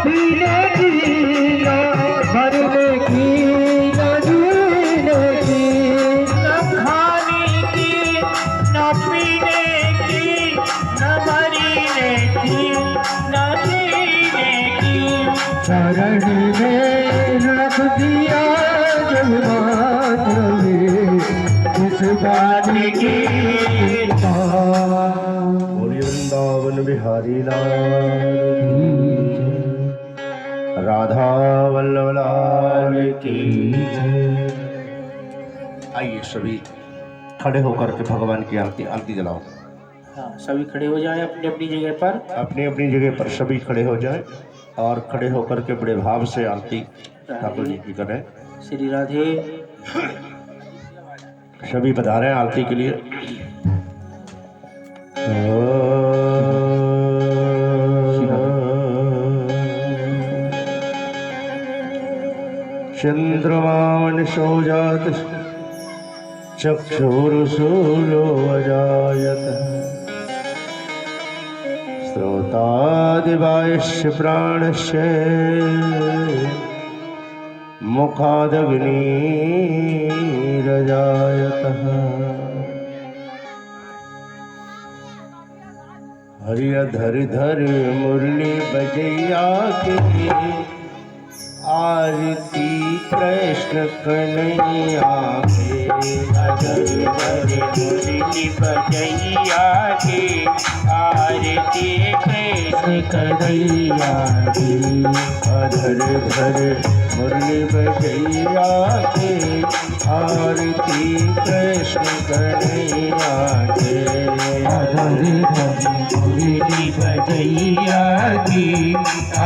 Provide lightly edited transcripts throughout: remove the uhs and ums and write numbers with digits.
पीने की न भरने की न जीने की न खाने की न पीने की न मरीने की न जीने की शरण में रख दिया जब मात्र इस बात की बोलिए वृंदावन बिहारी लाल की जय। राधा वल्लभ लाल की जय। आइए सभी खड़े होकर के भगवान की आरती आरती जलाओ। हाँ, सभी खड़े हो जाए अपनी अपनी जगह पर। अपनी अपनी जगह पर सभी खड़े हो जाए और खड़े होकर के बड़े भाव से आरती ठाकुर जी की करें। श्री राधे। सभी बता रहे हैं आरती के लिए। चंद्रमान सौजात चक्षुरुसूलो अजायत श्रोतादिवायुष्य प्राणस्य मुखादग्निरजायतः हरि धर धर मुरली बजैया के आरती कृष्ण कन्हैया के अधर धर मुरली बजैया के आरती कृष्ण कन्हैया की अधर धर मुरली बजैया के आरती कृष्ण कन्हैया के अधर धर मुरली बजैया की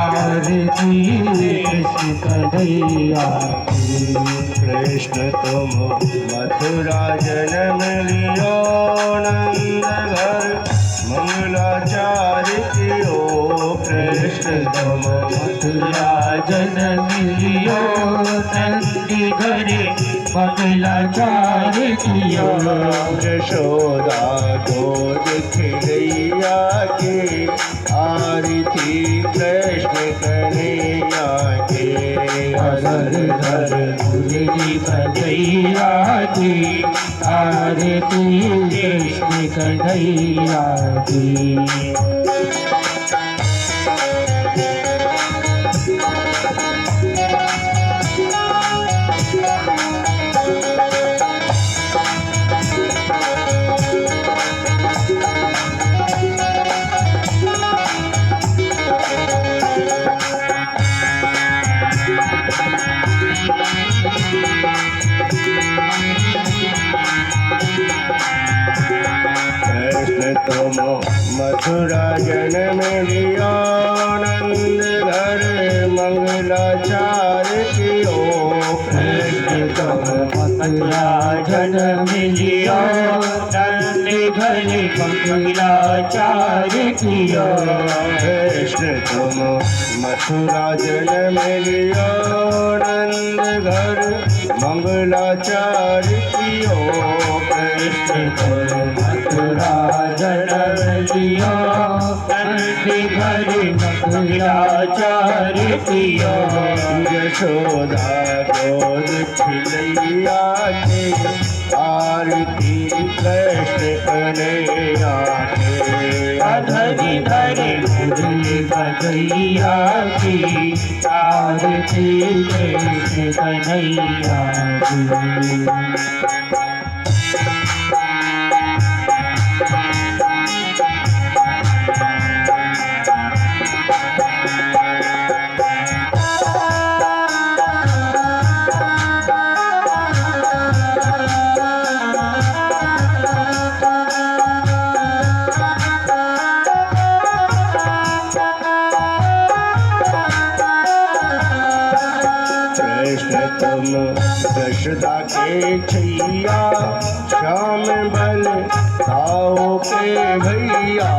आरती कृष्ण कन्हैया की कृष्ण तुम मथुरा जन्म लियो नंद घर मंगलाचार कियो कृष्ण तुम मथुरा जन्म लियो नंदी घरे मंगलाचार कियो यशोदा गोद खिलैया के आरती कृष्ण कन्हैया के अधर धर मुरली बजैया की आरती कृष्ण कन्हैया की कृष्ण तुम मथुरा जन्म लियो नंद घर मंगलाचार कियो कृष्ण तुम मथुरा जन्म लियो नंदी घरे मंगलाचार कियो कृष्ण तुम मथुरा जन्म लियो नंद घर मंगलाचार कियो कृष्ण तुम मथुरा जन्म लियो नंदी घरे मंगलाचार कियो यशोदा गोद खिलैया के आरती कृष्ण कन्हैया के अधरी धरे मुरली बजैया की आरती कृष्ण कन्हैया की तुम दशदा के छैया श्याम बल खाओ के भैया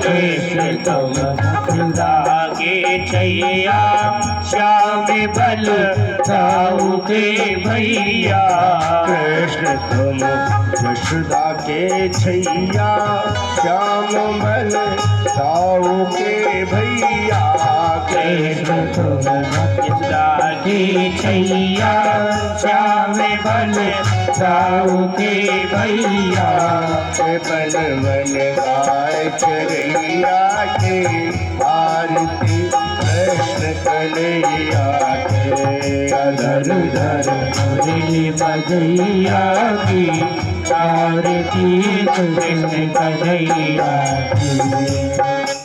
कृष्ण तुम मथुरा के छैया श्याम बल खाओ के भैया कृष्ण तुम यशोदा के छैया श्याम बल ताऊ के भैया कृष्ण तुम यशोदा की छैया श्याम बल दाऊ के भैया बन बन गाय चरैया के आरती कृष्ण कन्हैया के धर धर मुरली बजैया की आरती कृष्ण कन्हैया की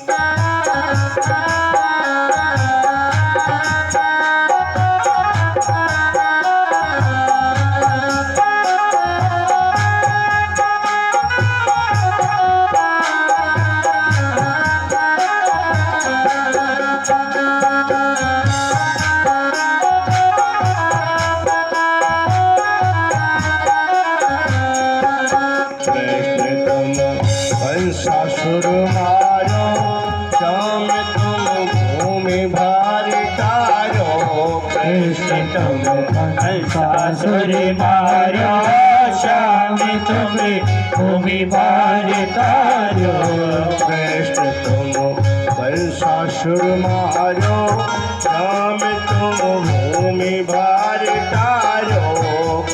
ससुर मारो श्याम तुम भूमि भार तारो कृष्ण तुम ससुर मारो श्याम तुम भूमि भार तारो कृष्ण तुम ससुर मारो श्याम तुम भूमि भार तारो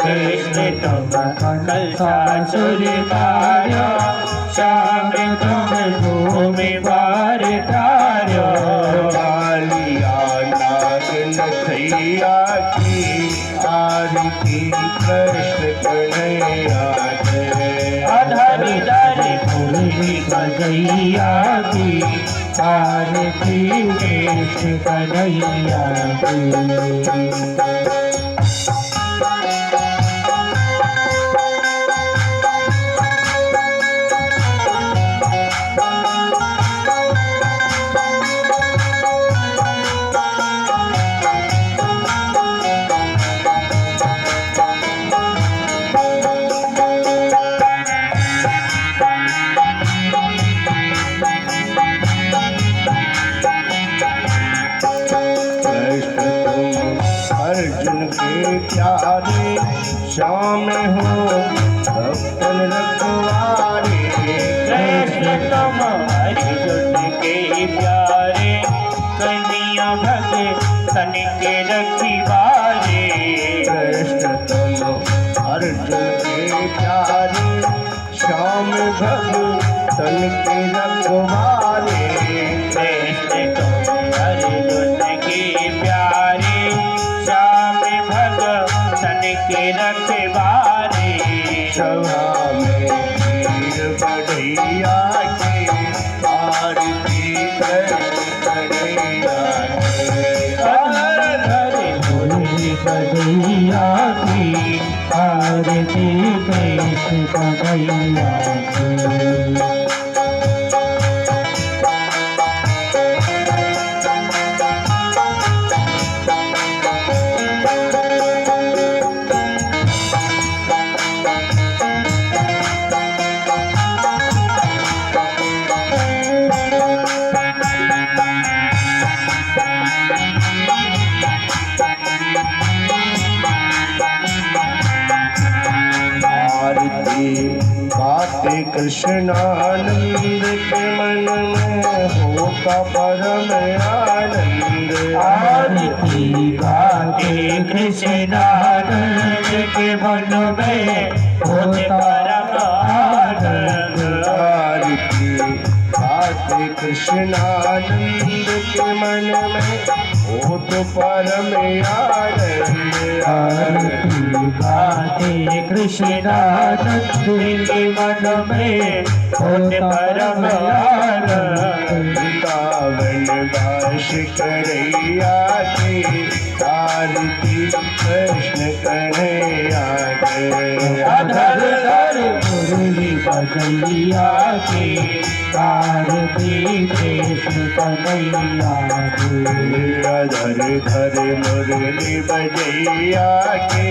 कृष्ण तुम ससुर मारो श्याम तुम भूमि भार तारो कालिया नाग नथैया की आरती कृष्ण कन्हैया के अधर धर मुरली बजैया की आरती कृष्ण कन्हैया की अर्जुन के प्यारे श्याम हो भक्तन रखवारे कृष्ण तुम अर्जुन के प्यारे कन्हैया भगतन के रखवारे कृष्ण तुम अर्जुन के प्यारे श्याम भक्तन के रखवारे कृष्ण तुम अर्जुन के प्यारे श्याम भगतन के रखवारे सभा में वीर बढ़ैया की आरती कृष्ण कन्हैया के अधर धर मुरली बजैया की आरती कृष्ण कन्हैया की गाते कृष्णानंद के मन में होता परम आनंद आरती गाते कृष्णानंद के मन में होता परम आनंद आरती गाते कृष्णानंद के मन में होत परम आनंद आरती गाते कृष्णानंद के मन में होते परम आनंद वृंदावन वास करैया के आरती कृष्ण कन्हैया के अधर धर मुरली बजैया की आरती कृष्ण कन्हैया की अधर धर मुरली बजैया के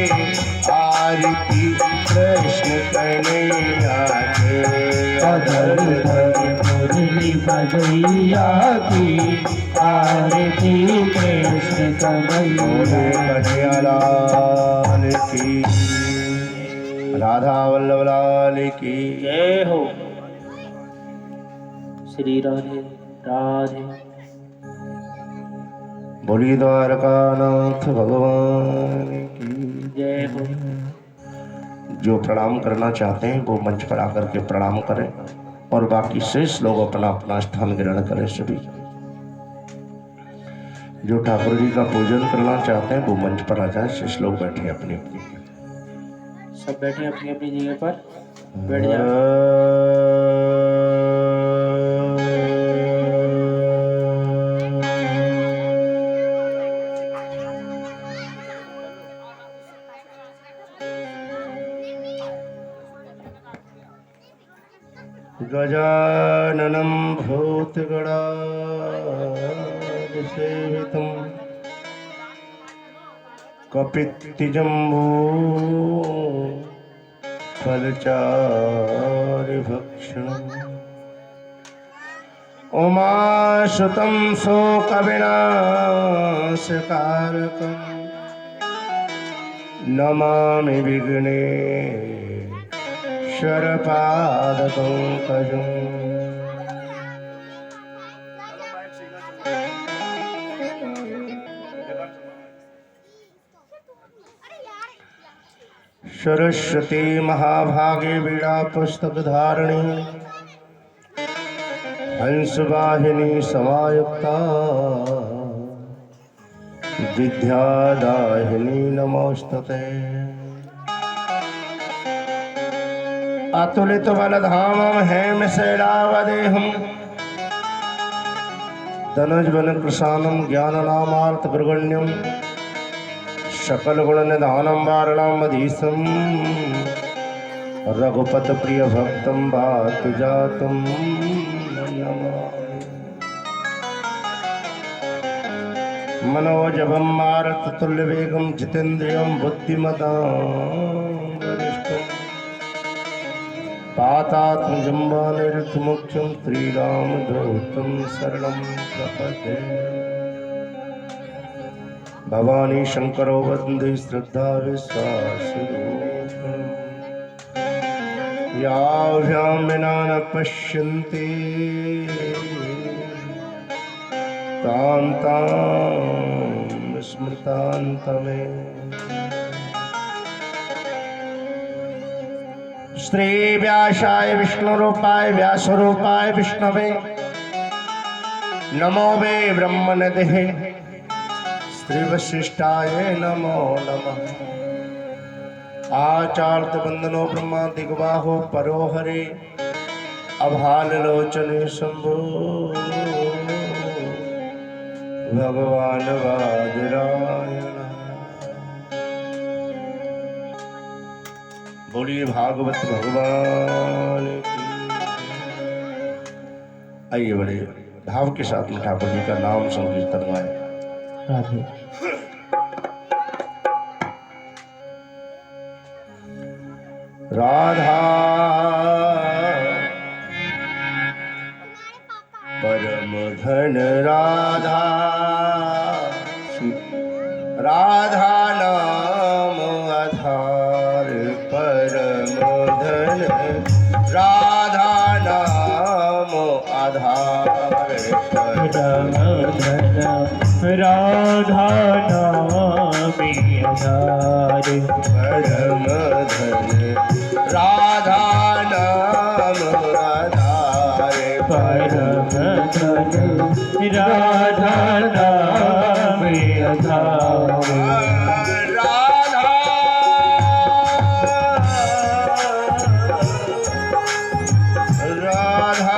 आरती कृष्ण कन्हैया के अधर धर मुरली बजैया की आरती कृष्ण कन्हैया कन्हैया लाल की राधा वल्लभ लाल की जय हो श्री राधे। राधे। बोली द्वारकानाथ भगवान की। जय हो। जो प्रणाम करना चाहते हैं वो मंच पर आकर के प्रणाम करें और बाकी शेष लोग अपना अपना स्थान ग्रहण करें। सभी जो ठाकुर जी का पूजन करना चाहते हैं वो मंच पर आ जाए। शेष लोग बैठे अपनी अपनी। सब बैठे अपनी अपनी जगह पर बैठ जाओ। गजाननं भूतगणादिसेवितं कपित्तिजम्बू फलचारुभक्षणम् उमासुतं शोकविनाशकारकं नमामि विघ्नेश्वरपादपङ्कजम्। सरस्वती महाभागे वीणा पुस्तक धारिणी हंसवाहिनी समायुक्ता विद्यादाहिनी नमोस्तुते। अतुलित बलधामं हेमशैलावदेहं तनुजबल कृशानं ज्ञाननामार्तगुरुगण्यं सकलगुणनिधानं वारणमधीशं रघुपतप्रियभक्तं वातुजातं नमामि। मनोजवं मारुततुल्यवेगं जितेन्द्रियं बुद्धिमतां वरिष्ठं पातात्मजम्बानिरुद्धमुख्यं श्रीरामदूतं शरणं प्रपद्ये। भवानी शंकरो वन्दे श्रद्धा विश्वासरूपिणं याभ्यां विना न पश्यन्ति तां स्मृतान्तमे। श्री व्यासाय विष्णुरूपाय व्यासरूपाय विष्णवे नमो वे ब्रह्मनिधे श्री वशिष्ठाय नमो नमः। आचार्य वंदनो ब्रह्मा दिग्बाहो परो हरे अभाललोचने शंभो भगवान वादिरायण। बोलिए भागवत भगवान की। आइए बड़े भाव के साथ में ठाकुर जी का नाम संकीर्तन गाएं। राधे। राधा परम धन राधा राधा नाम आधार परम धन राधा नाम आधार परम धन राधा नामी आधार परम धन राधा नाम आधार परम धन राधा नामी आधार। राधा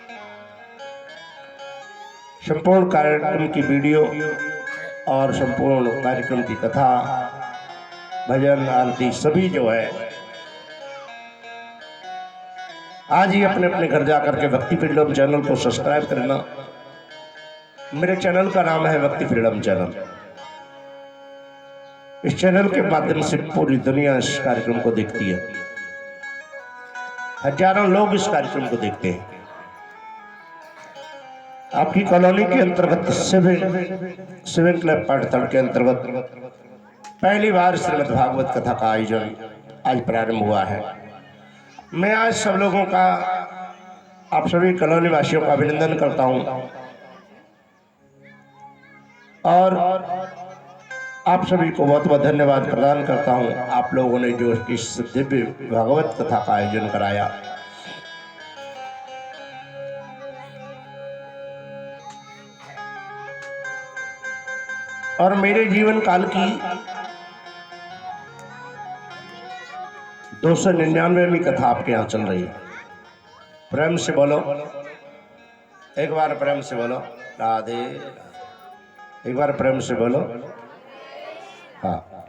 संपूर्ण कार्यक्रम की वीडियो और संपूर्ण कार्यक्रम की कथा, भजन, आरती सभी जो है आज ही अपने अपने घर जाकर के भक्ति फ्रीडम चैनल को सब्सक्राइब करना। मेरे चैनल का नाम है भक्ति फ्रीडम चैनल। इस चैनल के माध्यम से पूरी दुनिया इस कार्यक्रम को देखती है। हजारों लोग इस कार्यक्रम को देखते हैं। आपकी कॉलोनी के अंतर्गत सिविल क्लब पाटतड़ के अंतर्गत पहली बार श्रीमद् भागवत कथा का आयोजन आज प्रारंभ हुआ है। मैं आज सब लोगों का, आप सभी कॉलोनी वासियों का अभिनंदन करता हूं और आप सभी को बहुत बहुत धन्यवाद प्रदान करता हूं। आप लोगों ने जो इस दिव्य भागवत कथा का आयोजन कराया, और मेरे जीवन काल की 299वीं कथा आपके यहाँ चल रही है। प्रेम से बोलो, एक बार प्रेम से बोलो राधे, एक बार प्रेम से बोलो। हाँ,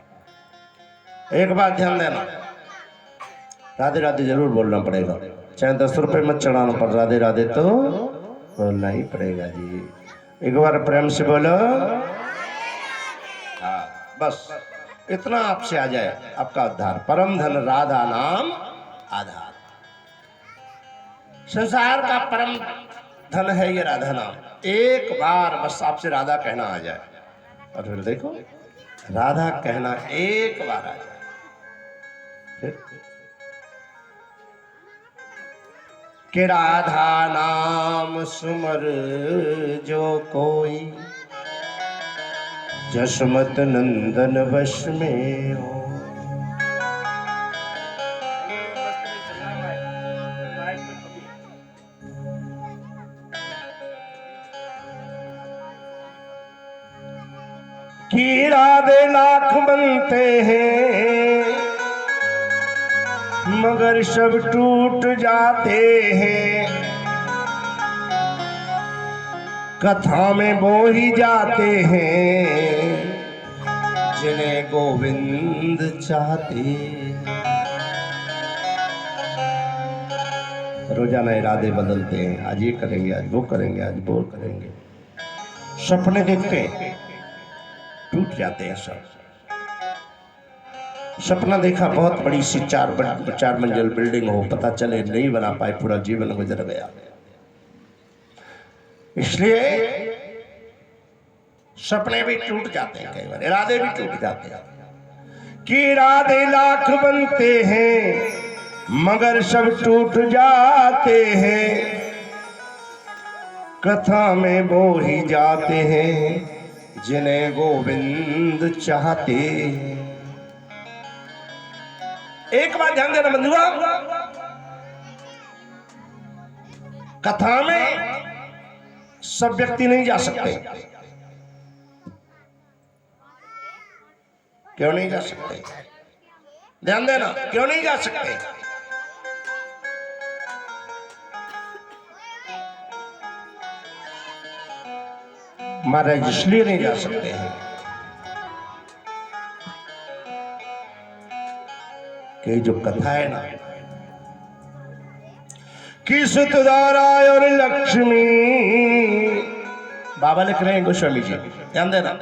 एक बात ध्यान देना, राधे राधे जरूर बोलना पड़ेगा, चाहे 10 रुपए मत चढ़ाना, पर राधे राधे तो बोलना ही पड़ेगा जी। एक बार प्रेम से बोलो। हाँ, बस इतना आपसे आ जाए आपका उद्धार। परम धन राधा नाम आधार। संसार का परम धन है ये राधा नाम। एक बार बस आपसे राधा कहना आ जाए, और फिर देखो राधा कहना एक बार आ जाए, फिर कि राधा नाम सुमर जो कोई, जसमत नंदन वश में हो। कि राधे लाख बनते हैं मगर सब टूट जाते हैं, कथा में वो ही जाते हैं जिन्हें गोविंद चाहते। रोजाना इरादे बदलते हैं, आज ये करेंगे, आज वो करेंगे, आज वो करेंगे। सपने देखते हैं, टूट जाते हैं सब। सपना देखा बहुत बड़ी सी 4 मंजिल बिल्डिंग हो, पता चले नहीं बना पाए, पूरा जीवन गुजर गया। इसलिए सपने भी टूट जाते हैं, कई बार इरादे भी टूट जाते हैं। कि इरादे लाख बनते हैं मगर सब टूट जाते हैं, कथा में वो ही जाते हैं जिन्हें गोविंद चाहते। एक बात ध्यान देना बंधुआ, कथा में सब व्यक्ति नहीं जा सकते। क्यों नहीं जा सकते? ध्यान देना, क्यों नहीं जा सकते? महाराज इसलिए नहीं जा सकते हैं कि जो कथा है ना, कि सुतदारा और लक्ष्मी, बाबा लिख रहे हैं गोस्वामी जी, ध्यान देना,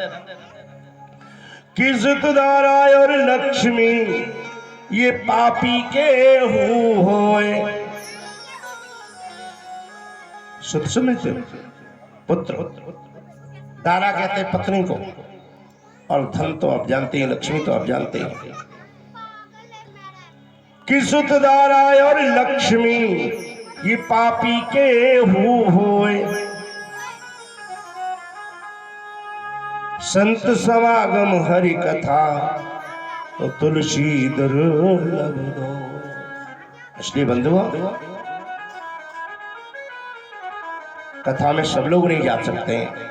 कि सुतदारा और लक्ष्मी ये पापी के होए। सुत समझते हो? पुत्र, दारा कहते हैं पत्नी को, और धन तो आप जानते हैं, लक्ष्मी तो आप जानते हैं। कि सुत दारा और लक्ष्मी ये पापी के होए, संत समागम हरि कथा तो तुलसी दुर्लभ दो। इसलिए बंधुओं, कथा में सब लोग नहीं जा सकते हैं।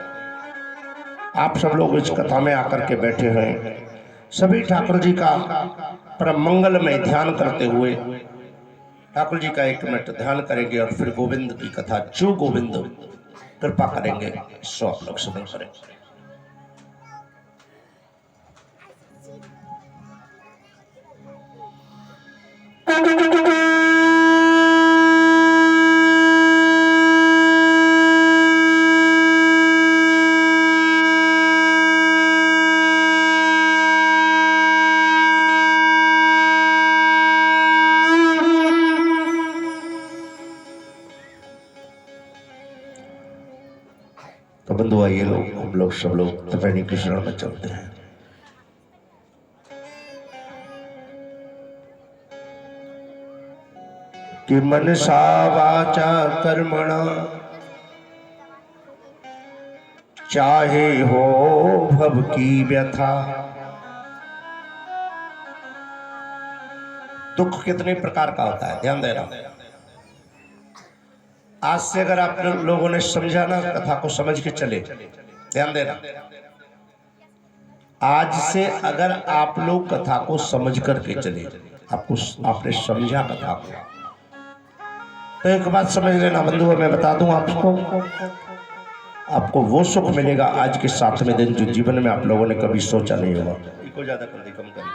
आप सब लोग इस कथा में आकर के बैठे हैं, सभी ठाकुर जी का परम मंगल में ध्यान करते हुए ठाकुर जी का 1 मिनट ध्यान करेंगे और फिर गोविंद की कथा, जो गोविंद कृपा करेंगे सो आप लोग सुने करेंगे। तो बंधु आइए लोग, हम लोग सब लोग त्रिवेणी के शरण में चलते हैं। कि मनसा वाचा कर्मणा चाहे हो भव की व्यथा। दुख कितने प्रकार का होता है, ध्यान देना। आज से अगर आप लोगों ने समझा ना, कथा को समझ के चले, ध्यान देना। आज से अगर आप लोग कथा को समझ करके चले, आपने समझा कथा को, तो एक बात समझ लेना बंधुओं, मैं बता दूं आपको वो सुख मिलेगा आज के 7वें दिन जो जीवन में आप लोगों ने कभी सोचा नहीं होगा। इको ज्यादा कर दी, कम करी।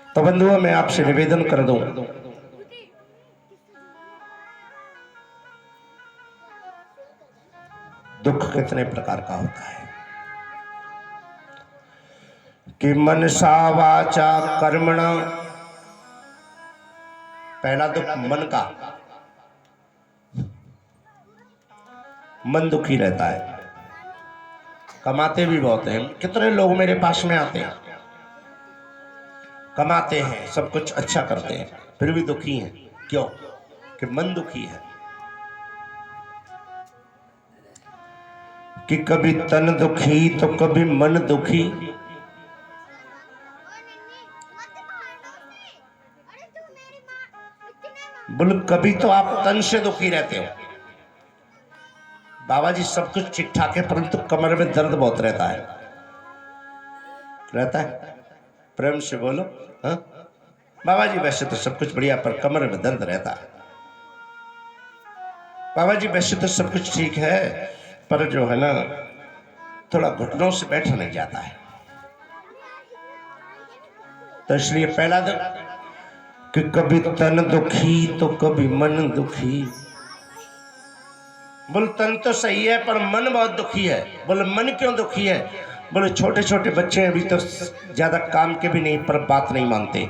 तो बंधुओं मैं आपसे निवेदन कर दूं, दुख कितने प्रकार का होता है। कि मनसा वाचा कर्मणा, पहला दुख मन का, मन दुखी रहता है। कमाते भी बहुत हैं, कितने लोग मेरे पास में आते हैं, कमाते हैं, सब कुछ अच्छा करते हैं, फिर भी दुखी हैं। क्यों? कि मन दुखी है। कि कभी तन दुखी तो कभी मन दुखी। बोल कभी तो आप तन से दुखी रहते हो, बाबा जी सब कुछ ठीक ठाक है, परंतु कमर में दर्द बहुत रहता है। प्रेम से बोलो। हाँ बाबा जी वैसे तो सब कुछ बढ़िया, पर कमर में दर्द रहता है। बाबा जी वैसे तो सब कुछ ठीक है, पर जो है ना थोड़ा घुटनों से बैठा नहीं जाता है। तो इसलिए पहला कि कभी तन दुखी तो कभी मन दुखी। बोल तन तो सही है पर मन बहुत दुखी है। बोले मन क्यों दुखी है? बोले छोटे छोटे बच्चे अभी तो ज्यादा काम के भी नहीं, पर बात नहीं मानते।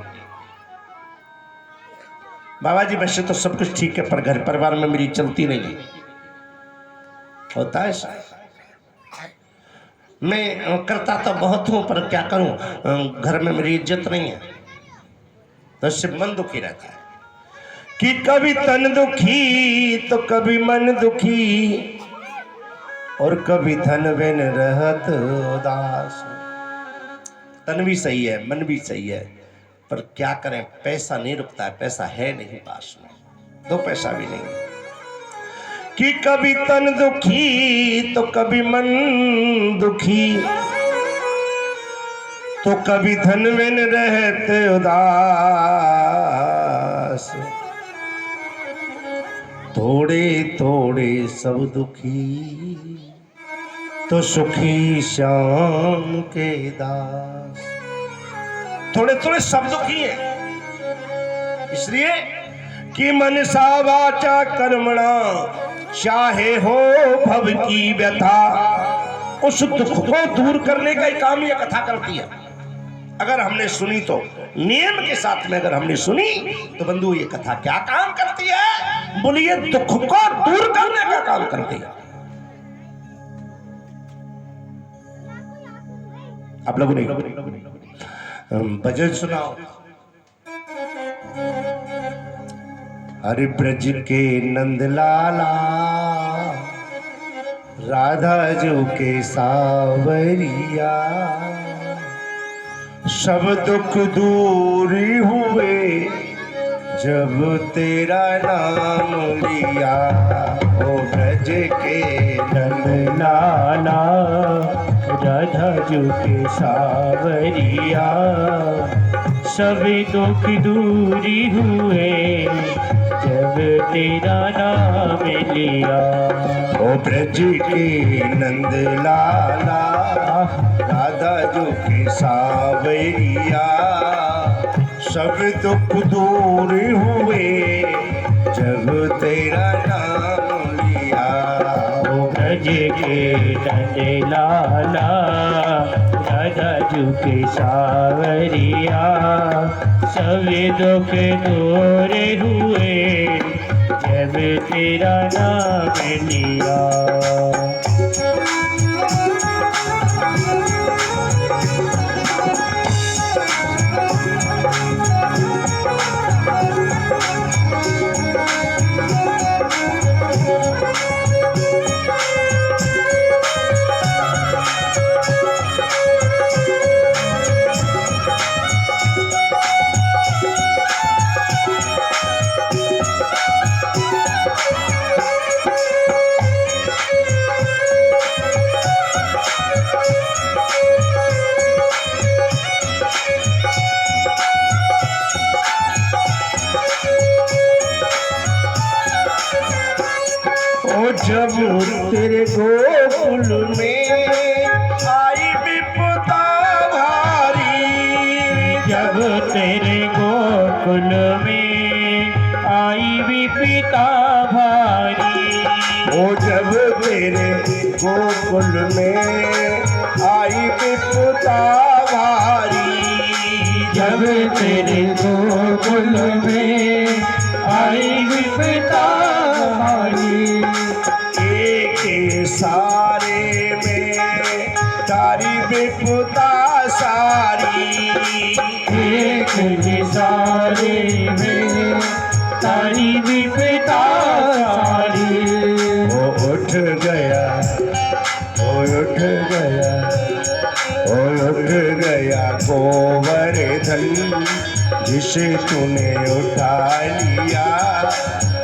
बाबा जी वैसे तो सब कुछ ठीक है, पर घर परिवार में मेरी चलती नहीं है। होता है ऐसा। मैं करता तो बहुत हूं, पर क्या करूं, घर में मेरी इज्जत नहीं है। तो इससे मन दुखी रहता है। कि कभी तन दुखी तो कभी मन दुखी, और कभी धन बिन रहत उदास। तन भी सही है, मन भी सही है, पर क्या करें, पैसा नहीं रुकता है, पैसा है नहीं पास में, 2 पैसा भी नहीं। कि कभी तन दुखी तो कभी मन दुखी, तो कभी धन बिन रहत उदास। थोड़े थोड़े सब दुखी, तो सुखी श्याम के दास। थोड़े थोड़े सब दुखी हैं, इसलिए कि मनसा वाचा कर्मणा चाहे हो भव की व्यथा। उस दुख को दूर करने का ही काम यह कथा करती है। अगर हमने सुनी तो नियम के साथ में अगर हमने सुनी तो बंधु ये कथा क्या काम करती है? बोलिए दुख को दूर करने का काम करती है। आप लोगों ने भजन सुनाओ। हरि ब्रज के नंद लाला, राधा जो के सावरिया, सब दुख दूर हुए जब तेरा नाम लिया। ओ ब्रज के नंद लाला, राधा जो के सावरिया, सब दुख दूरी हुए तेरा नाम लिया। ओ ब्रज के नंद लाला राधा जो के सावरिया, सब दुख दूर हुए जब तेरा नाम लिया। ओ ब्रज के नंद लाला राधा जू के सावरिया, सभी दुख दूर हुए जब तेरा नाम लिया। जब तेरे गोकुल में आई विपदा भारी, जब तेरे गोकुल में आई विपदा भारी। ओ जब तेरे गोकुल में आई विपदा भारी, जब तेरे गोकुल में आई विपदा भारी। एक सारे में तारी विपदा सारी, एक सारे में तारी विपदा सारी। ओ उठ गया, ओ उठ गया, ओ उठ गया गोवर्धन, जिसे तूने उठा लिया।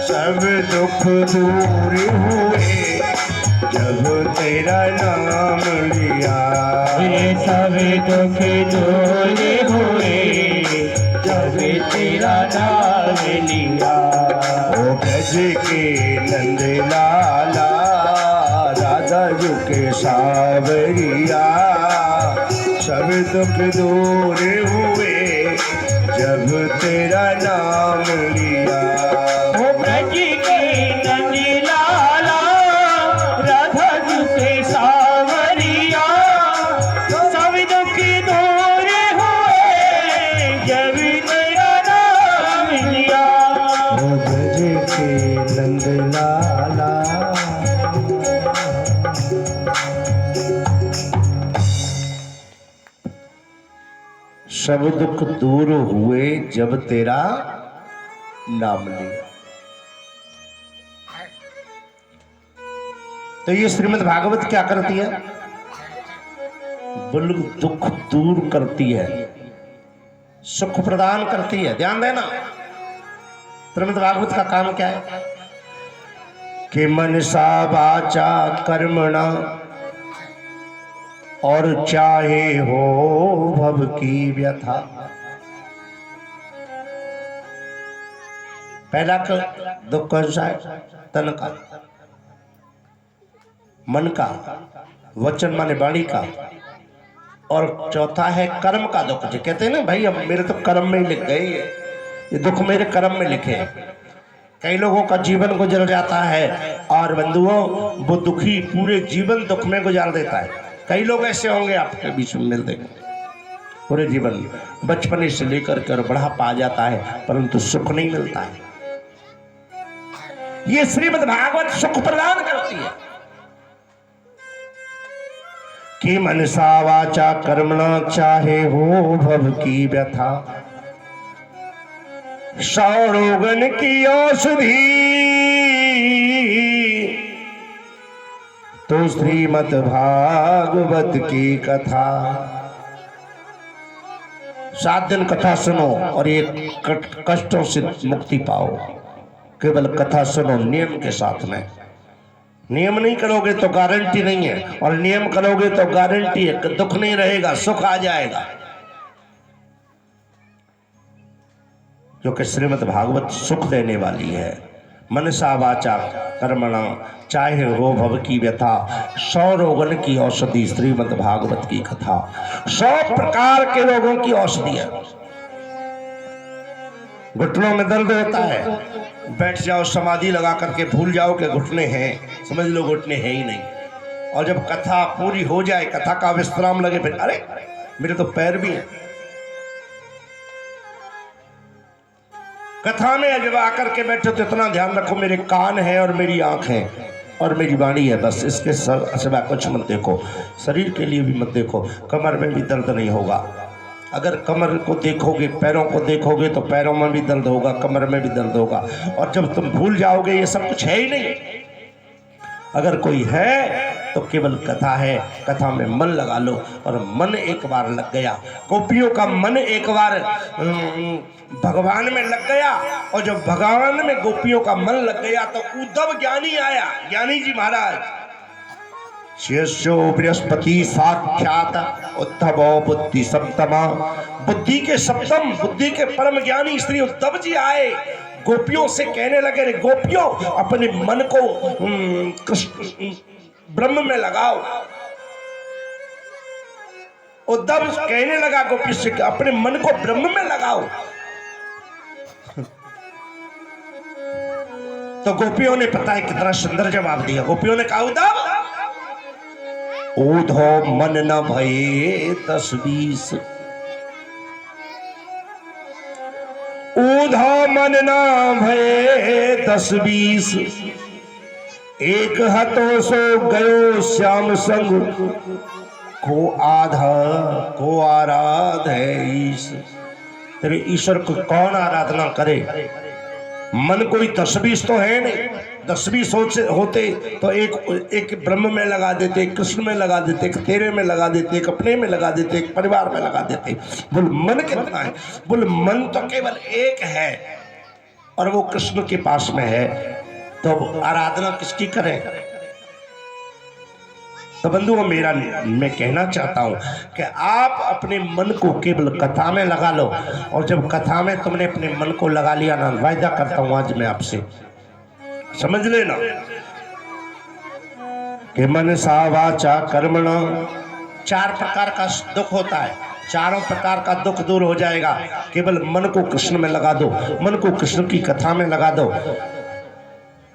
सब दुख दूर हुए जब तेरा नाम लिया। ये सब दुख दूर हुए जब तेरा नाम लिया। ओ ब्रज के नंद लाला राधा जू के सावरिया, सब दुख दूर हुए जब तेरा नाम लिया। ओ ब्रज के नंद लाला राधा जू के सावरिया, सब दुख दूर हुए जब तेरा नाम लिया। ओ ब्रज के नंद लाला, सब दुख दूर हुए जब तेरा नाम लिया। तो ये श्रीमद् भागवत क्या करती है? बोल दुख दूर करती है, सुख प्रदान करती है। ध्यान देना, श्रीमद् भागवत का काम क्या है कि मनसा वाचा कर्मणा और चाहे हो भव की व्यथा। पहला दुख कौन सा है? तन का, मन का, वचन माने वाणी का, और चौथा है कर्म का दुख। जो कहते हैं ना भाई अब मेरे तो कर्म में ही लिख गए, ये दुख मेरे कर्म में लिखे। कई लोगों का जीवन गुजर जाता है और बंधुओं वो दुखी पूरे जीवन दुख में गुजार देता है। कई लोग ऐसे होंगे आपके बीच में मिल देंगे, पूरे जीवन बचपन से लेकर कर बुढ़ापा आ जाता है परंतु सुख नहीं मिलता है। ये श्रीमद् भागवत सुख प्रदान करती है कि मनसा वाचा कर्मणा चाहे हो भव की व्यथा, सौरोगन की औषधि तो श्रीमद् भागवत की कथा। 7 दिन कथा सुनो और ये कष्टों से मुक्ति पाओ। केवल कथा सुनो नियम के साथ में। नियम नहीं करोगे तो गारंटी नहीं है, और नियम करोगे तो गारंटी है कि दुख नहीं रहेगा, सुख आ जाएगा। क्योंकि श्रीमद् भागवत सुख देने वाली है, मनसा वाचा कर्मणा चाहे हो भव की व्यथा, 100 रोगन की औषधि श्रीमद् भागवत की कथा। 100 प्रकार के रोगों की औषधि है। घुटनों में दर्द होता है, बैठ जाओ समाधि लगा करके, भूल जाओ कि घुटने हैं, समझ लो घुटने हैं ही नहीं। और जब कथा पूरी हो जाए, कथा का विश्राम लगे, फिर अरे मेरे तो पैर भी हैं। कथा में जब आकर के बैठो तो इतना ध्यान रखो, मेरे कान है और मेरी आंख है और मेरी वाणी है, बस इसके सिवा कुछ मत देखो। शरीर के लिए भी मत देखो, कमर में भी दर्द नहीं होगा। अगर कमर को देखोगे, पैरों को देखोगे तो पैरों में भी दर्द होगा, कमर में भी दर्द होगा। और जब तुम भूल जाओगे ये सब कुछ है ही नहीं, अगर कोई है तो केवल कथा है। कथा में मन लगा लो, और मन एक बार लग गया, गोपियों का मन एक बार भगवान में लग गया, और जब भगवान में गोपियों का मन लग गया तो उद्धव ज्ञानी आया। ज्ञानी जी महाराज, शेषो बृहस्पति साक्षात उद्धव बुद्धि सप्तमा, बुद्धि के सप्तम, बुद्धि के परम ज्ञानी श्री उद्धव जी आए। गोपियों से कहने लगे, रे गोपियों, अपने मन को कृष्ण ब्रह्म में लगाओ। उद्धव कहने लगा गोपी से, अपने मन को ब्रह्म में लगाओ। तो गोपियों ने पता है कितना सुंदर जवाब दिया। गोपियों ने कहा, उद्धव ऊधो मन न भये 10-20, ऊधो मन न भये 10-20, एक हतो सो गयो श्याम संग, को आधा को आराध है ईश। तेरे ईश्वर को कौन आराधना करे? मन कोई 10-20 तो है नहीं। 10-20 होते तो एक ब्रह्म में लगा देते, एक कृष्ण में लगा देते, एक तेरे में लगा देते, एक अपने में लगा देते, एक परिवार में लगा देते। बोल मन कितना है? बोल मन तो केवल एक है और वो कृष्ण के पास में है, तो आराधना किसकी करें? तो बंधुओं, मैं कहना चाहता हूं कि आप अपने मन को केवल कथा में लगा लो, और जब कथा में तुमने अपने मन को लगा लिया ना, वायदा करता हूं आज मैं आपसे, समझ लेना कि मनसा वाचा कर्मणा, 4 प्रकार का दुख होता है, चारों प्रकार का दुख दूर हो जाएगा। केवल मन को कृष्ण में लगा दो, मन को कृष्ण की कथा में लगा दो,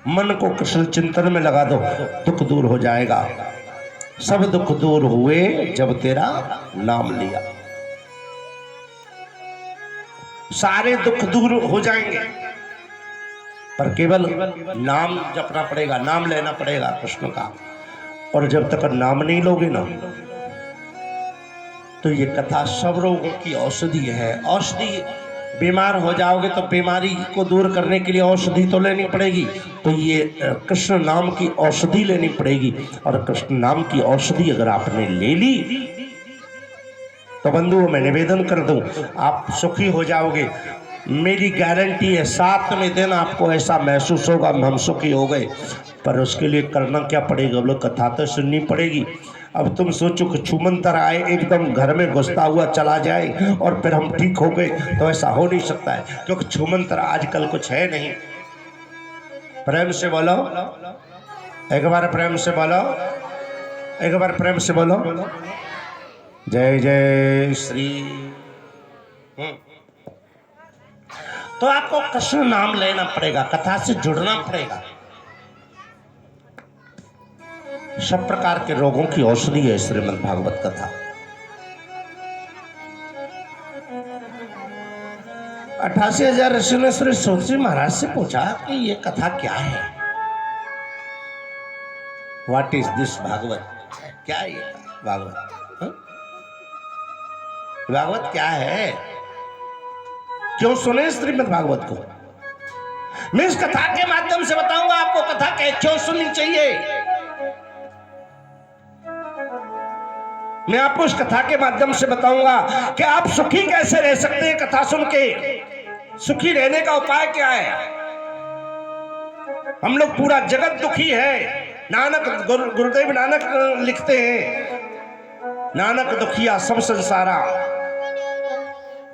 मन को कृष्ण चिंतन में लगा दो, दुख दूर हो जाएगा। सब दुख दूर हुए जब तेरा नाम लिया, सारे दुख दूर हो जाएंगे, पर केवल नाम जपना पड़ेगा, नाम लेना पड़ेगा कृष्ण का। और जब तक नाम नहीं लोगे ना, तो ये कथा सब रोगों की औषधि है। औषधि, बीमार हो जाओगे तो बीमारी को दूर करने के लिए औषधि तो लेनी पड़ेगी, तो ये कृष्ण नाम की औषधि लेनी पड़ेगी। और कृष्ण नाम की औषधि अगर आपने ले ली तो बंधुओं, मैं निवेदन कर दूं, आप सुखी हो जाओगे। मेरी गारंटी है, 7वें दिन आपको ऐसा महसूस होगा हम सुखी हो गए। पर उसके लिए करना क्या पड़ेगा? बोलो, कथा तो सुननी पड़ेगी। अब तुम सोचो कि छूमंतर आए एकदम घर में घुसता हुआ चला जाए और फिर हम ठीक हो गए, तो ऐसा हो नहीं सकता है, क्योंकि छूमंतर आजकल कुछ है नहीं। प्रेम से बोलो, एक बार प्रेम से बोलो, एक बार प्रेम से बोलो, जय जय श्री। तो आपको कृष्ण नाम लेना पड़ेगा, कथा से जुड़ना पड़ेगा। सब प्रकार के रोगों की औषधि है श्रीमद् भागवत कथा। 88,000 ऋषियों ने श्री सूत महाराज से पूछा कि ये कथा क्या है? What is this Bhagavat? क्या है ये भागवत? भागवत क्या है? क्यों सुने श्रीमद् भागवत को? मैं इस कथा के माध्यम से बताऊंगा आपको कथा क्यों सुननी चाहिए। मैं आपको इस कथा के माध्यम से बताऊंगा कि आप सुखी कैसे रह सकते हैं। कथा सुन के सुखी रहने का उपाय क्या है? हम लोग पूरा जगत दुखी है। नानक, गुरुदेव नानक लिखते हैं, नानक दुखिया सब संसारा,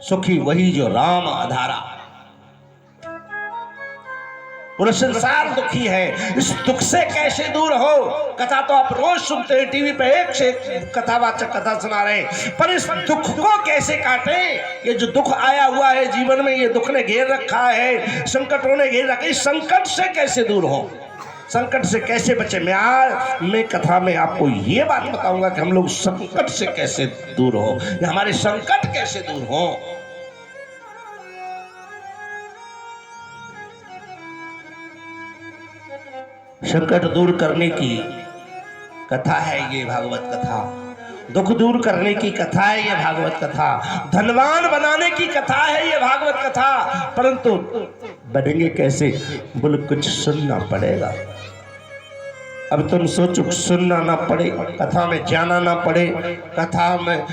सुखी वही जो राम आधारा। पूरा संसार दुखी है, इस दुख से कैसे दूर हो। कथा तो आप रोज सुनते हैं, टीवी पे एक से एक कथावाचक कथा सुना रहे हैं, पर इस दुख को कैसे काटे। ये जो दुख आया हुआ है जीवन में, ये दुख ने घेर रखा है, संकटों ने घेर रखा है, इस संकट से कैसे दूर हो, संकट से कैसे बचे। मैं कथा में आपको ये बात बताऊंगा कि हम लोग संकट से कैसे दूर हो, या हमारे संकट कैसे दूर हो। संकट दूर करने की कथा है ये भागवत कथा, दुख दूर करने की कथा है ये भागवत कथा, धनवान बनाने की कथा है ये भागवत कथा। परंतु बनेंगे कैसे, बोले कुछ सुनना पड़ेगा। अब तुम सोचो, सुनना ना पड़े, कथा में जाना ना पड़े, कथा में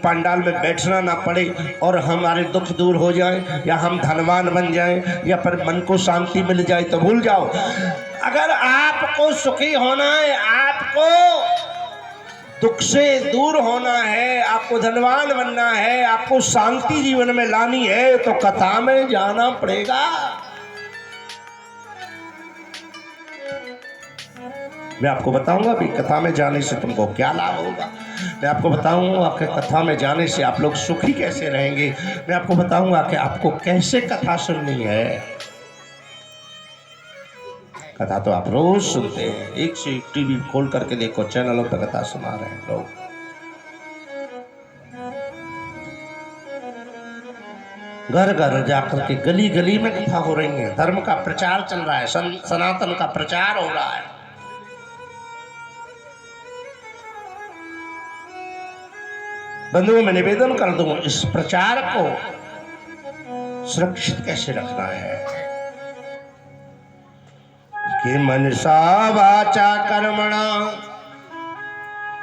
पंडाल में बैठना ना पड़े, और हमारे दुख दूर हो जाए, या हम धनवान बन जाएं, या पर मन को शांति मिल जाए, तो भूल जाओ। अगर आपको सुखी होना है, आपको दुख से दूर होना है, आपको धनवान बनना है, आपको शांति जीवन में लानी है, तो कथा में जाना पड़ेगा। मैं आपको बताऊंगा भी कथा में जाने से तुमको क्या लाभ होगा। मैं आपको बताऊंगा कि कथा में जाने से आप लोग सुखी कैसे रहेंगे। मैं आपको बताऊंगा कि आपको कैसे कथा सुननी है। कथा तो आप रोज सुनते हैं, एक से एक टीवी खोल करके देखो, चैनलों पर कथा सुना रहे हैं लोग। घर घर जाकर के गली गली में कथा हो रही है, धर्म का प्रचार चल रहा है, सनातन का प्रचार हो रहा है। बंधुओं, मैं निवेदन कर दूं, इस प्रचार को सुरक्षित कैसे रखना है कि मनसा वाचा कर्मणा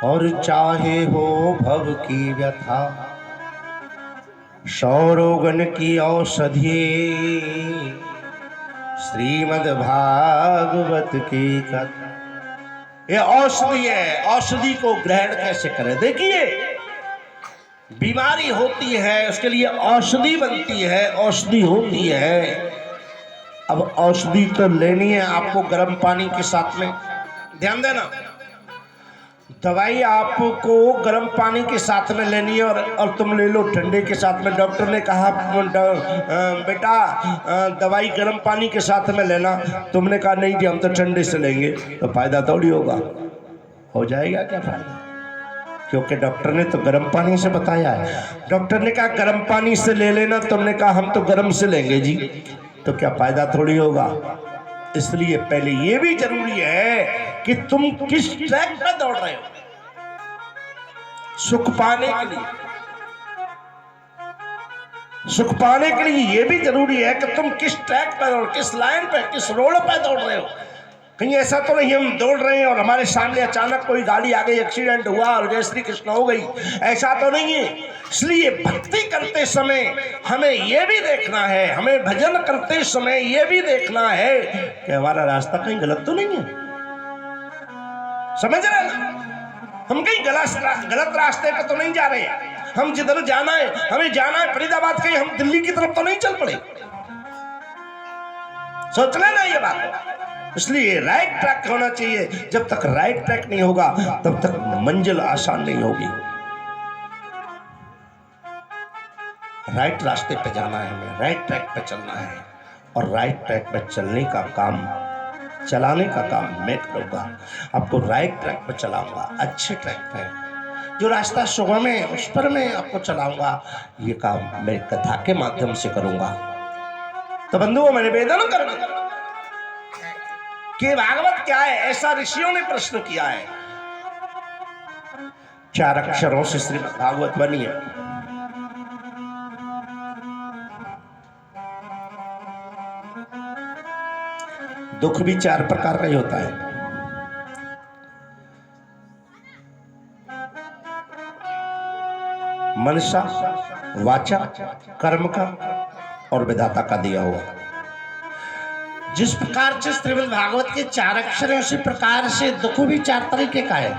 और चाहे हो भव की व्यथा, सौरोगन की औषधि श्रीमद् भागवत की कथा। ये औषधि है, औषधि को ग्रहण कैसे करें। देखिए, बीमारी होती है, उसके लिए औषधि बनती है, औषधि होती है। अब औषधि तो लेनी है आपको गर्म पानी के साथ में, ध्यान देना, दवाई आपको गर्म पानी के साथ में लेनी है, और तुम ले लो ठंडे के साथ में। डॉक्टर ने कहा बेटा दवाई गर्म पानी के साथ में लेना, तुमने कहा नहीं जी हम तो ठंडे से लेंगे, तो फायदा थोड़ी होगा। हो जाएगा क्या फायदा, क्योंकि डॉक्टर ने तो गर्म पानी से बताया है। डॉक्टर ने कहा गर्म पानी से ले लेना, तुमने कहा हम तो गर्म से लेंगे जी, तो क्या फायदा थोड़ी होगा। इसलिए पहले ये भी जरूरी है कि तुम किस ट्रैक पर दौड़ रहे हो। सुख पाने के लिए, सुख पाने के लिए ये भी जरूरी है कि तुम किस ट्रैक पर और किस लाइन पर, किस रोड पर दौड़ रहे हो। कहीं ऐसा तो नहीं हम दौड़ रहे हैं और हमारे सामने अचानक कोई गाड़ी आ गई, एक्सीडेंट हुआ और जय श्री कृष्ण हो गई, ऐसा तो नहीं है। इसलिए भक्ति करते समय हमें यह भी देखना है, हमें भजन करते समय यह भी देखना है कि हमारा रास्ता कहीं गलत तो नहीं है। समझ रहे हैं, हम कहीं गलत रास्ते पर तो नहीं जा रहे। हम जिधर जाना है, हमें जाना है फरीदाबाद, कहीं हम दिल्ली की तरफ तो नहीं चल पड़े। सोच लेना ये बात। इसलिए राइट ट्रैक होना चाहिए। जब तक राइट ट्रैक नहीं होगा तब तक मंजिल आसान नहीं होगी। राइट रास्ते पे जाना है, हमें राइट ट्रैक पे चलना है, और राइट ट्रैक पे चलने का काम, चलाने का काम मैं करूँगा। आपको राइट ट्रैक पे चलाऊंगा, अच्छे ट्रैक पे, जो रास्ता सुगम है उस पर मैं आपको चलाऊंगा। ये काम मैं कथा के माध्यम से करूंगा। तो बंधुओं, मैं निवेदन करूंगा कि भागवत क्या है, ऐसा ऋषियों ने प्रश्न किया है। 4 अक्षरों से श्रीमद् भागवत बनी है। दुख भी 4 प्रकार का ही होता है। मनसा, वाचा, कर्म का और विधाता का दिया हुआ। जिस प्रकार से श्रीमद् भागवत के 4 अक्षर है, उसी प्रकार से दुख भी 4 तरीके का है।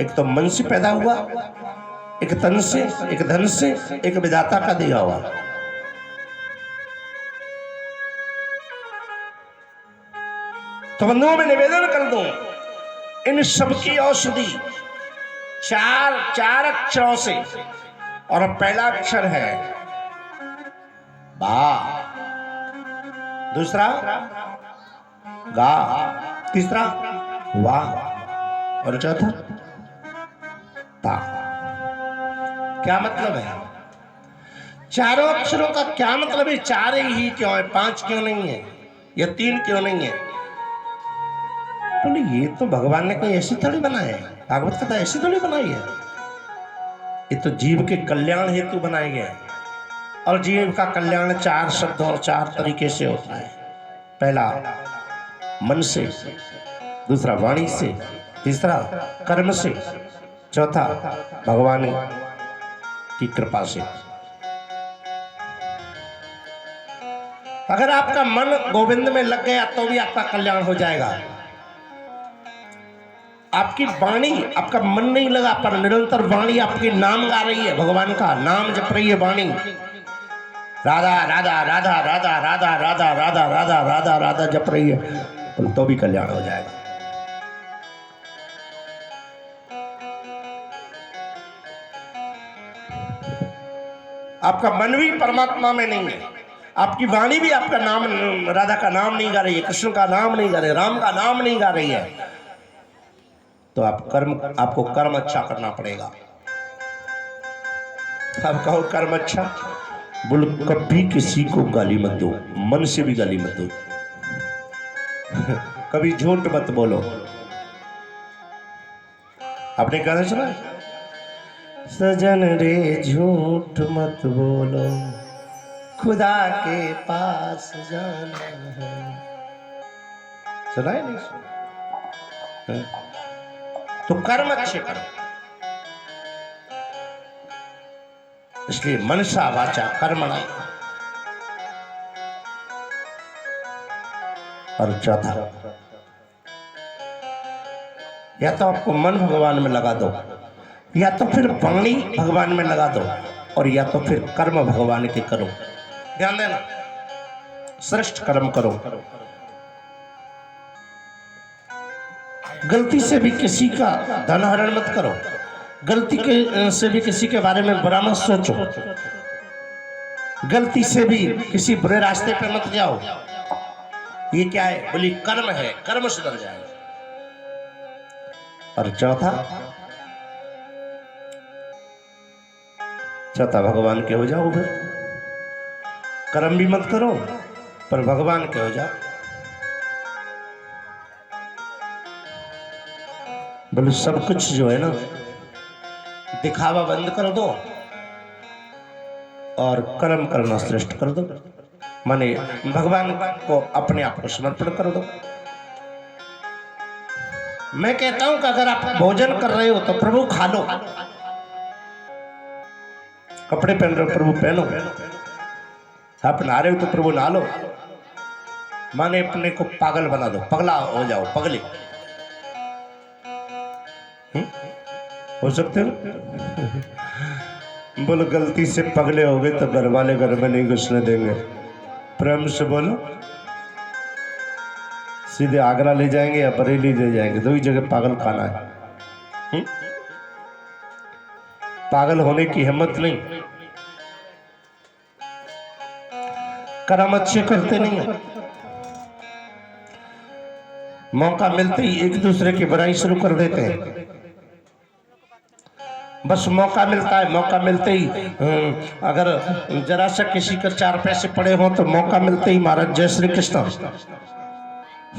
एक तो मन से पैदा हुआ, एक तन से, एक धन से, एक विधाता का दिया हुआ। तो बंधुओं में निवेदन कर दूं, इन सबकी औषधि चार अक्षरों से, और पहला अक्षर है बा, दूसरा गा, तीसरा वा, और चौथा ता। क्या मतलब है? चारों अक्षरों का क्या मतलब है? चार ही क्यों है? 5 क्यों नहीं है? या 3 क्यों नहीं है? बोले ये तो भगवान ने कोई ऐसी थोड़ी बनाया है, भागवत कथा ऐसी थोड़ी बनाई है। ये तो जीव के कल्याण हेतु बनाए गए हैं, और जीव का कल्याण 4 शब्द और 4 तरीके से होता है। पहला मन से, दूसरा वाणी से, तीसरा कर्म से, चौथा भगवान की कृपा से। अगर आपका मन गोविंद में लग गया तो भी आपका कल्याण हो जाएगा। आपकी वाणी, आपका मन नहीं लगा पर निरंतर वाणी आपके नाम गा रही है, भगवान का नाम जप रही है वाणी, राधा राधा राधा राधा राधा राधा राधा राधा राधा राधा जप रही है, तो भी कल्याण हो जाएगा। आपका मन भी परमात्मा में नहीं है, आपकी वाणी भी आपका नाम, राधा का नाम नहीं गा रही है, कृष्ण का नाम नहीं गा रही है, राम का नाम नहीं गा रही है, तो आपको कर्म अच्छा करना पड़ेगा। आप कहो कर्म अच्छा, बोल कभी किसी को गाली मत दो, मन से भी गाली मत दो। कभी झूठ मत बोलो। आपने कहा सुना, सजन रे झूठ मत बोलो, खुदा के पास जाना है। सुना है नहीं सुना? तो कर्म अच्छे करो। इसलिए मनसा वाचा कर्मणा। और चौथा, या तो आपको मन भगवान में लगा दो, या तो फिर वाणी भगवान में लगा दो, और या तो फिर कर्म भगवान के करो। ध्यान देना, श्रेष्ठ कर्म करो। गलती से भी किसी का धन हरण मत करो, गलती से भी किसी के बारे में बुरा मत सोचो, गलती से भी किसी बुरे रास्ते पे मत जाओ। ये क्या है? बोली कर्म है, कर्म सुधर जाएगा। और चौथा भगवान के हो जाओ। फिर कर्म भी मत करो पर भगवान के हो जाओ। बोले सब कुछ जो है ना, दिखावा बंद कर दो और कर्म करना श्रेष्ठ कर दो। माने भगवान को अपने आप को समर्पण कर दो। मैं कहता हूं कि अगर आप भोजन कर रहे हो तो प्रभु खा लो, कपड़े पहन रहे हो प्रभु पहनो, आप नहा रहे हो तो प्रभु नहा लो। माने अपने को पागल बना दो, पगला हो जाओ, पगले हो सकते हो। बोलो गलती से पगले हो गए तो घर वाले घर में नहीं घुसने देंगे। प्रेम से बोलो, सीधे आगरा ले जाएंगे या बरेली ले जाएंगे, दो ही जगह पागल खाना है। पागल होने की हिम्मत नहीं, कर्म अच्छे करते नहीं है, मौका मिलते ही एक दूसरे की बुराई शुरू कर देते हैं। बस मौका मिलता है, मौका मिलते ही अगर जरा सा किसी का 4 पैसे पड़े हो तो मौका मिलते ही महाराज जय श्री कृष्ण,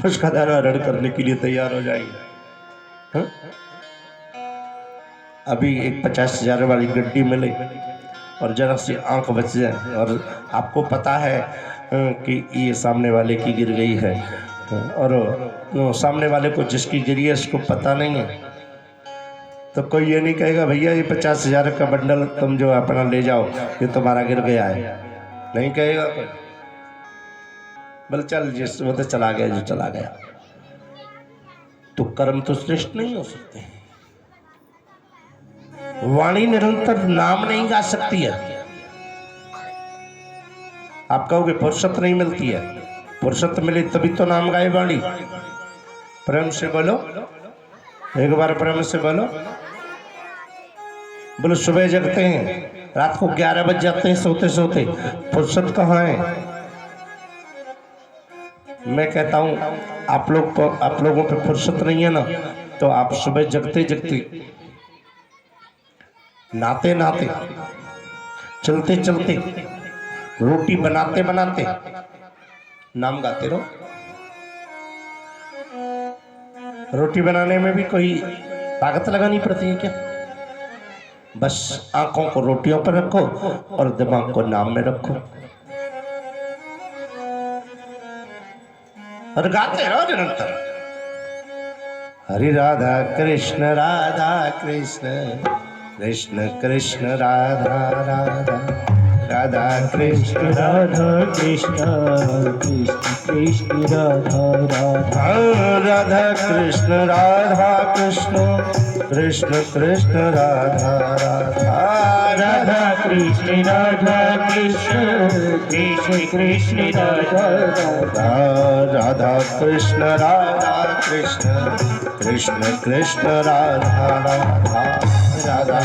उसका रण करने के लिए तैयार हो जाएंगे। अभी एक 50,000 वाली गड्डी मिले और जरा सी आंख बच जाए और आपको पता है कि ये सामने वाले की गिर गई है, और सामने वाले को जिसकी गिरी है उसको पता नहीं है, तो कोई ये नहीं कहेगा भैया ये 50,000 का बंडल तुम जो अपना ले जाओ, ये तुम्हारा गिर गया है, नहीं कहेगा कोई। बोल चल जिस वो तो चला गया जो चला गया। तो कर्म तो श्रेष्ठ नहीं हो सकते। वाणी निरंतर नाम नहीं गा सकती है। आप कहोगे फुर्सत नहीं मिलती है, फुर्सत मिले तभी तो नाम गाए वाणी। प्रेम से बोलो, एक बार प्रेम से बोलो। बोलो सुबह जगते हैं, रात को 11 बज जाते हैं सोते सोते, फुर्सत कहाँ है? मैं कहता हूँ आप लोगों पे फुर्सत नहीं है ना, तो आप सुबह जगते जगते, नहाते नहाते, चलते चलते, रोटी बनाते बनाते नाम गाते रहो। रोटी बनाने में भी कोई ताकत लगानी पड़ती है क्या? बस आंखों को रोटियों पर रखो और दिमाग को नाम में रखो और गाते रहो निरंतर। हरि राधा कृष्ण कृष्ण कृष्ण राधा राधा, राधा कृष्ण कृष्ण कृष्ण राधा राधा, राधा कृष्ण कृष्ण कृष्ण राधा राधा, राधा कृष्ण कृष्ण कृष्ण राधा राधा, राधा कृष्ण कृष्ण कृष्ण राधा राधा, राधा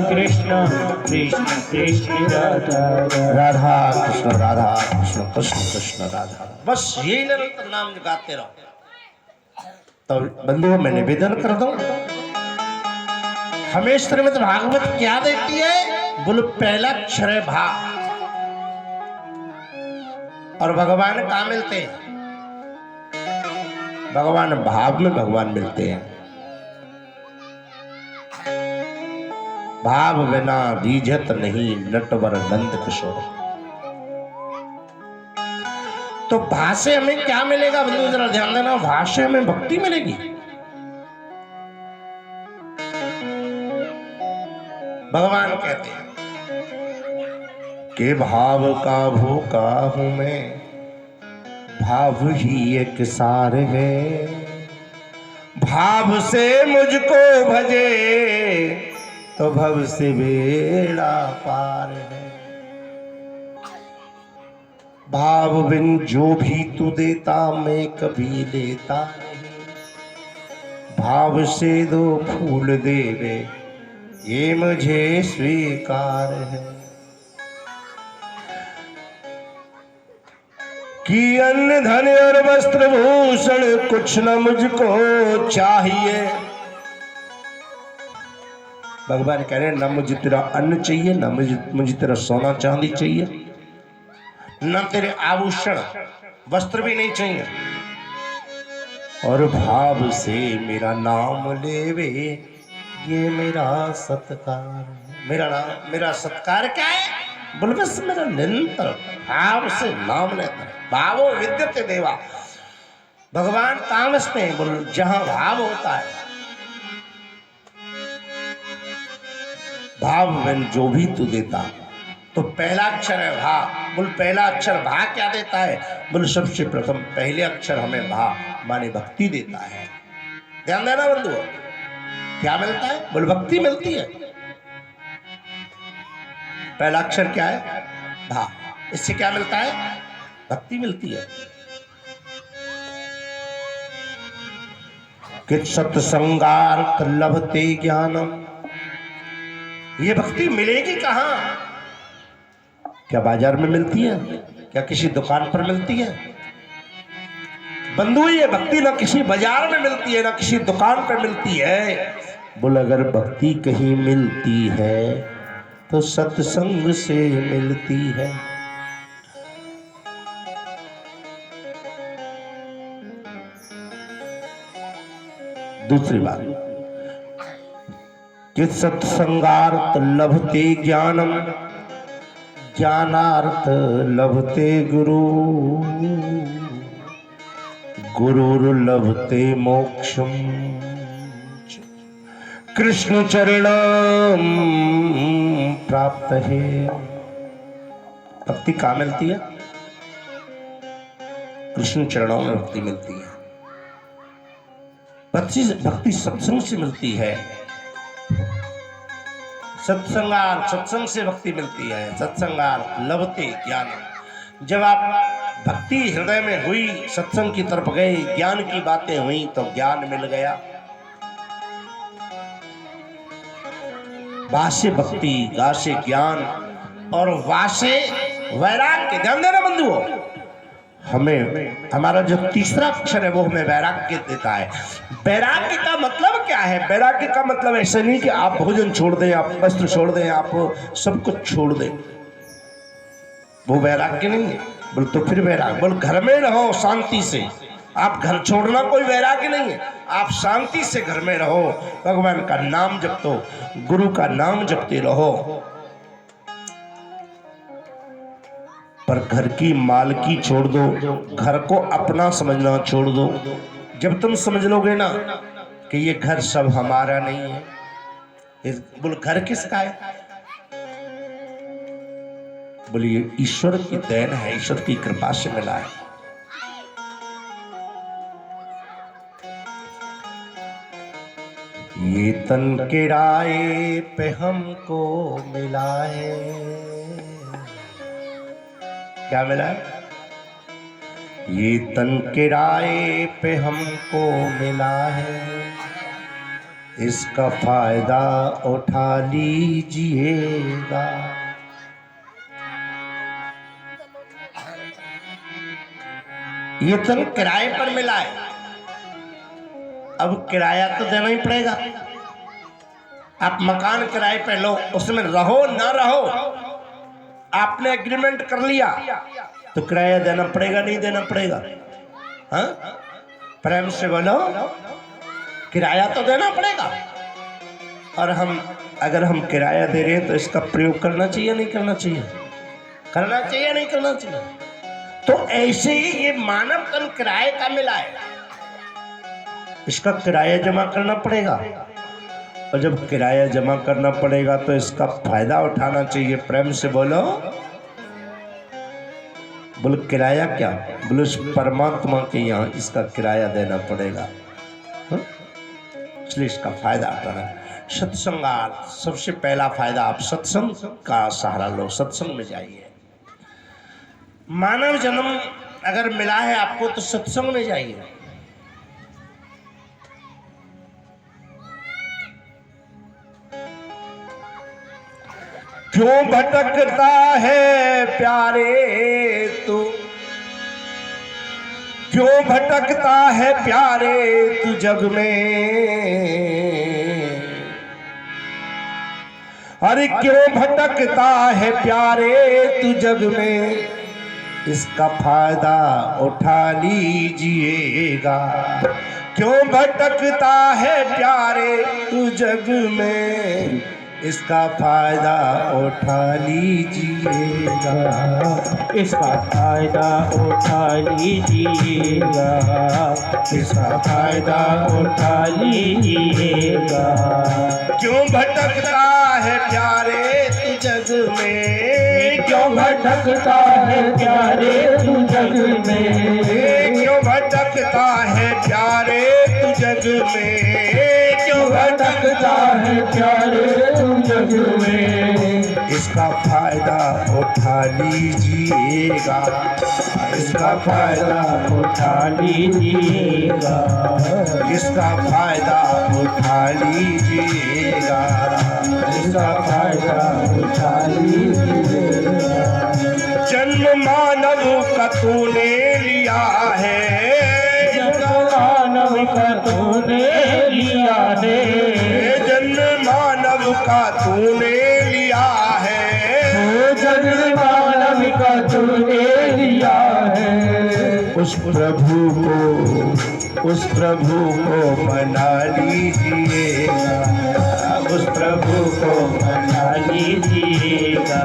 कृष्ण कृष्ण कृष्ण राधा राधा कृष्ण कृष्ण कृष्ण राधा। बस यही निरंतर नाम गाते रहो। तो बंधुओं मैं निवेदन कर दूं, हमें श्रीमद् भागवत क्या देती है? बोलो पहला अक्षर है भा, और भगवान कहाँ मिलते हैं? भगवान भाव में भगवान मिलते हैं। भाव बिना रीझत नहीं नटवर नंद किशोर। तो भा से हमें क्या मिलेगा बंधु? जरा ध्यान देना, भा से हमें भक्ति मिलेगी। भगवान कहते हैं कि भाव का भूखा हूं मैं, भाव ही एक सार है, भाव से मुझको भजे तो भव से बेड़ा पार है। भाव बिन जो भी तू देता मैं कभी लेता नहीं, भाव से दो फूल देवे ये मुझे स्वीकार है। कि अन्न धन और वस्त्र भूषण कुछ न मुझको चाहिए। भगवान कह रहे हैं न मुझे तेरा अन्न चाहिए, न मुझे तेरा सोना चांदी चाहिए, न तेरे आभूषण वस्त्र भी नहीं चाहिए, और भाव से मेरा नाम लेवे ये मेरा सत्कार। मेरा सत्कार क्या है? बोल बस मेरा निरंतर भाव से नाम लेता है। भावो विद्यते देवा, भगवान कहाँ बसते हैं? बोल जहां भाव होता है। भाव में जो भी तू देता, तो पहला अक्षर है भा। बोल पहला अक्षर भा क्या देता है? बोल सबसे प्रथम पहले अक्षर हमें भा माने भक्ति देता है। ध्यान देना बंधु, क्या मिलता है? बोल भक्ति मिलती है। पहला अक्षर क्या है? भा। इससे क्या मिलता है? भक्ति मिलती है। कि सत्संगार्थ लभते ज्ञानम, ये भक्ति मिलेगी कहां? क्या बाजार में मिलती है? क्या किसी दुकान पर मिलती है? बंधु ये भक्ति ना किसी बाजार में मिलती है, ना किसी दुकान पर मिलती है। बोल अगर भक्ति कहीं मिलती है तो सत्संग से मिलती है। दूसरी बात कि सत्संगार्थ लभते ज्ञानम, ज्ञानार्थ लभते गुरु, गुरुर्लभते मोक्षम, कृष्ण चरणम प्राप्त है। भक्ति कहाँ मिलती है? कृष्ण चरणों में भक्ति मिलती है। भक्ति सत्संग से मिलती है। सत्संग से भक्ति मिलती है। सत्संगार लभते ज्ञान। जब आप भक्ति हृदय में हुई, सत्संग की तरफ गए, ज्ञान की बातें हुई तो ज्ञान मिल गया। वासे भक्ति, गासे ज्ञान और वासे वैराग्य। ध्यान देना बंधुओं, हमें हमारा जो तीसरा अक्षर है वो हमें वैराग्य देता है। वैराग्य का मतलब क्या है? वैराग्य का मतलब ऐसा नहीं कि आप भोजन छोड़ दें, आप वस्त्र छोड़ दें, आप सब कुछ छोड़ दें, वो वैराग्य नहीं है। बोल तो फिर वैराग्य, बोल घर में रहो शांति से। आप घर छोड़ना कोई वैराग्य नहीं है, आप शांति से घर में रहो, भगवान का नाम जपतो, गुरु का नाम जपते रहो। पर घर की मालकी छोड़ दो, घर को अपना समझना छोड़ दो। जब तुम समझ लोगे ना कि ये घर सब हमारा नहीं है, बोल घर किसका है? बोलिए ईश्वर की देन है, ईश्वर की कृपा से मिला है। ये तन किराए पे हमको मिला है। क्या मिला है? ये तन किराए पे हमको मिला है, इसका फायदा उठा लीजिएगा। ये तन किराए पर मिला है, अब किराया तो देना ही पड़ेगा। आप मकान किराए पे लो, उसमें रहो ना रहो, आपने एग्रीमेंट कर लिया तो किराया देना पड़ेगा, नहीं देना पड़ेगा? हाँ, प्रेम से बोलो, किराया तो देना पड़ेगा। और अगर हम किराया दे रहे हैं तो इसका प्रयोग करना चाहिए, नहीं करना चाहिए? करना चाहिए, नहीं करना चाहिए? तो ऐसे ही ये मानव तन किराए का मिला है, इसका किराया जमा करना पड़ेगा। और जब किराया जमा करना पड़ेगा तो इसका फायदा उठाना चाहिए। प्रेम से बोलो, बोलो किराया क्या? बोलो उस परमात्मा के यहाँ इसका किराया देना पड़ेगा, इसलिए इसका फायदा उठाना। सत्संग सबसे पहला फायदा, आप सत्संग का सहारा लो, सत्संग में जाइए। मानव जन्म अगर मिला है आपको तो सत्संग में जाइए। क्यों भटकता है प्यारे तू, क्यों भटकता है प्यारे तू जग में? अरे क्यों भटकता है प्यारे तू जग में? इसका फायदा उठा लीजिएगा। क्यों भटकता है प्यारे तू जग में? इसका फायदा उठा लीजिएगा, इसका फायदा उठा लीजिएगा, इसका फायदा उठा लीजिएगा। क्यों भटकता है प्यारे तू जग में? क्यों भटकता है प्यारे तू जग में? क्यों भटकता है प्यारे तू जग में? क्यों भटकता है प्यारे तू जग में? इसका फायदा उठा लीजिएगा, इसका फायदा उठा लीजिएगा, इसका फायदा उठा लीजिएगा, इसका फायदा उठा लीजिएगा। जन्म मानव का तूने लिया है, जन्म मानव का तूने लिया है, जन्म मानव का तूने लिया है, जन्म मानव का तूने लिया है। उस प्रभु को मना लीजिएगा, उस प्रभु को मना लीजिएगा।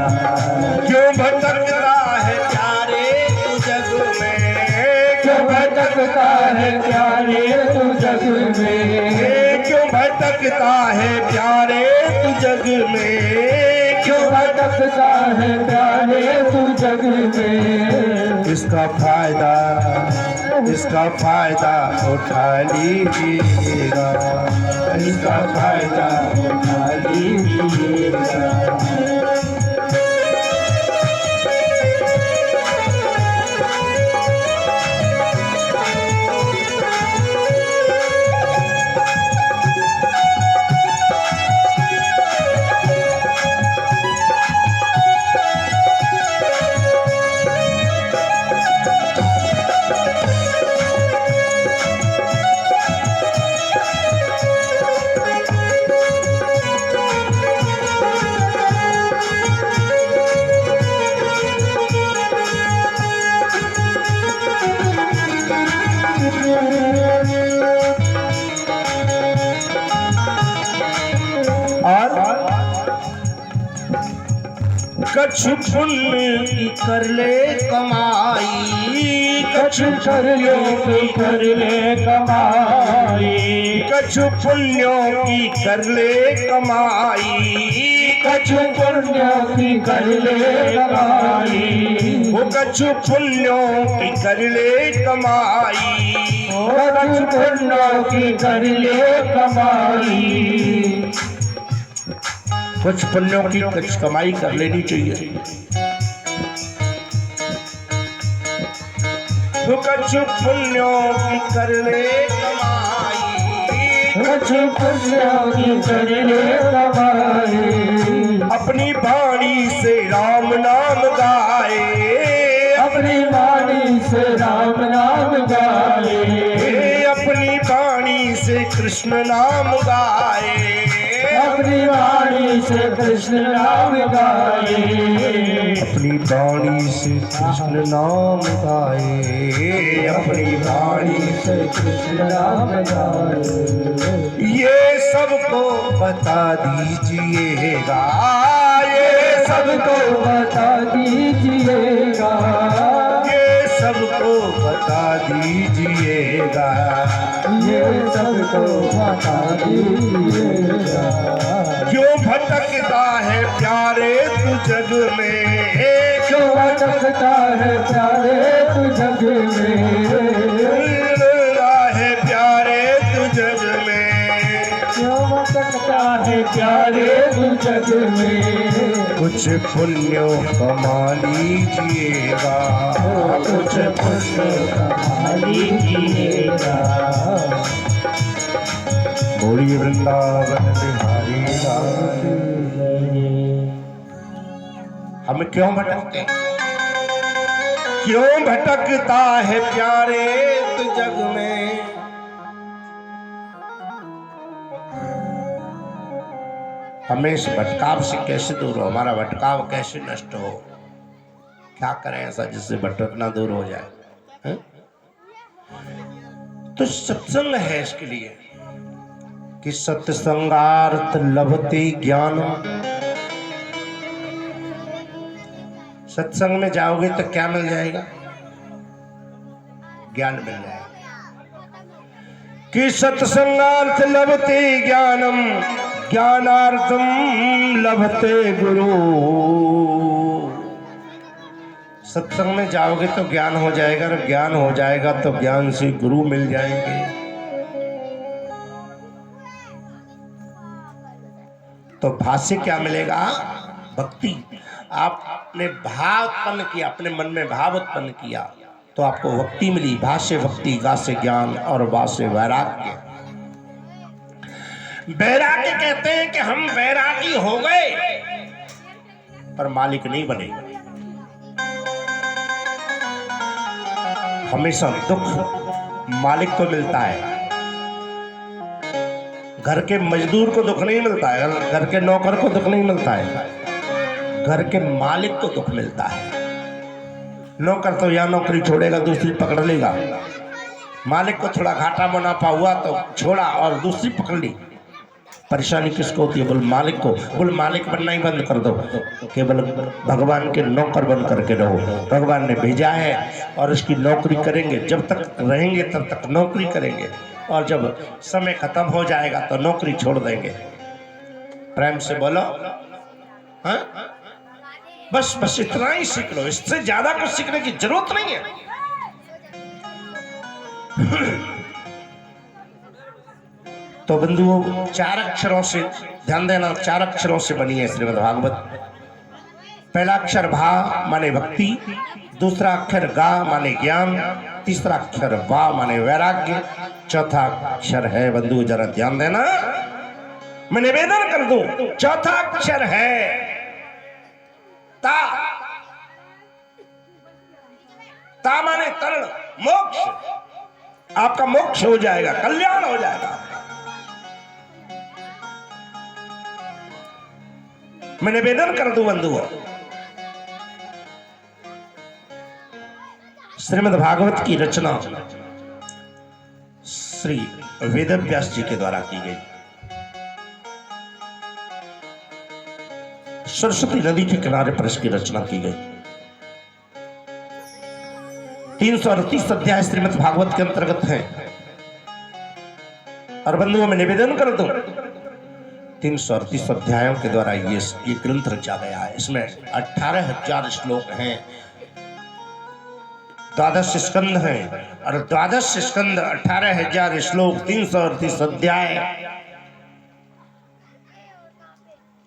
क्यों भटकता है प्यारे तू जग में? क्यों भटकता है प्यारे तू जग में? क्यों भटकता है प्यारे तू जग में? क्यों भटकता है प्यारे तू जग में? इसका फायदा उठा लीजिएगा, इसका फायदा उठा लीजिएगा। कछु पुण्य की कर ले कमाई, कछु पुण्यों की कर ले कमाई, कछु पुण्यों की कर ले कमाई, कछु पुण्यों की कर ले कमाई, वो कछु पुण्यों की कर ले कमाई, कछु पुण्यों की कर ले कमाई। कुछ पुण्यों की कुछ कमाई कर लेनी चाहिए। वो कछु पुण्यों की कर ले कमाई, कछु पुण्यों की कर ले कमाई, अपनी वाणी से राम नाम गाए, अपनी वाणी से राम नाम गाए, अपनी वाणी से कृष्ण नाम गाए, अपनी वाणी से कृष्ण नाम गाए, अपनी वाणी से कृष्ण नाम गाए, अपनी वाणी से कृष्ण नाम गाए। ये सबको बता दीजिएगा, ये सबको बता दीजिएगा, ये सबको बता दीजिएगा, ये सबको बता दीजिएगा। क्यों भटकता है प्यारे तू जग में, क्यों भटकता है प्यारे तू जग में, है प्यारे तू जग में, क्यों भटकता है प्यारे तू जग में। कुछ पुण्य कमा लीजिएगा, कुछ पुण्य कमा लीजिएगा। बोलिए वृंदावन बिहारी लाल। हम क्यों भटकते, क्यों भटकता है प्यारे तू जग में, हमें इस भटकाव से कैसे दूर हो, हमारा भटकाव कैसे नष्ट हो, क्या करें ऐसा जिससे भटकना दूर हो जाए, है? तो सत्संग है इसके लिए कि सत्संगार्थ लभते ज्ञान। सत्संग में जाओगे तो क्या मिल जाएगा, ज्ञान मिल जाएगा। कि सत्संगार्थ लभते ज्ञानम, ज्ञानार्थम लभते गुरु। सत्संग में जाओगे तो ज्ञान हो जाएगा, और ज्ञान हो जाएगा तो ज्ञान से गुरु मिल जाएंगे। तो भाष्य क्या मिलेगा, भक्ति। आपने भाव उत्पन्न किया, अपने मन में भाव उत्पन्न किया तो आपको भक्ति मिली। भाष्य भक्ति, गा से ज्ञान और वा से वैराग्य। वैराग्य कहते हैं कि हम वैरागी हो गए पर मालिक नहीं बने। हमेशा दुख मालिक को मिलता है, घर के मजदूर को दुख नहीं मिलता है, घर के नौकर को दुख नहीं मिलता है, घर के मालिक को दुख मिलता है। नौकर तो या नौकरी छोड़ेगा दूसरी पकड़ लेगा, मालिक को थोड़ा घाटा मुनाफा हुआ तो छोड़ा और दूसरी पकड़ ली। परेशानी किसको होती है, बोल मालिक को। बोल मालिक बनना ही बंद कर दो, केवल भगवान के नौकर बन करके रहो। भगवान ने भेजा है और उसकी नौकरी करेंगे, जब तक रहेंगे तब तक नौकरी करेंगे, और जब समय खत्म हो जाएगा तो नौकरी छोड़ देंगे। प्रेम से बोलो, हाँ? बस बस इतना ही सीख लो, इससे ज्यादा कुछ सीखने की जरूरत नहीं है। तो बंधुओं, 4 अक्षरों से ध्यान देना, 4 अक्षरों से बनी है श्रीमद् भागवत। पहला अक्षर भा माने भक्ति, दूसरा अक्षर गा माने ज्ञान, तीसरा अक्षर वा माने वैराग्य, चौथा अक्षर है, बंधु जरा ध्यान देना, मैं निवेदन कर दूं, चौथा अक्षर है ता। ता माने तरण, मोक्ष। आपका मोक्ष हो जाएगा, कल्याण हो जाएगा। मैं निवेदन कर दूं बंधुओं, श्रीमद् भागवत की रचना श्री वेदव्यास जी के द्वारा की गई। सरस्वती नदी के किनारे पर इसकी रचना की गई। 338 अध्याय श्रीमद् भागवत के अंतर्गत है। और बंधुओं में निवेदन कर दूं, 338 अध्यायों के द्वारा ये ग्रंथ रचा गया है। इसमें 18,000 श्लोक हैं, 12 स्कंद हैं, और 12 स्कंद 18,000 श्लोक 338 अध्याय,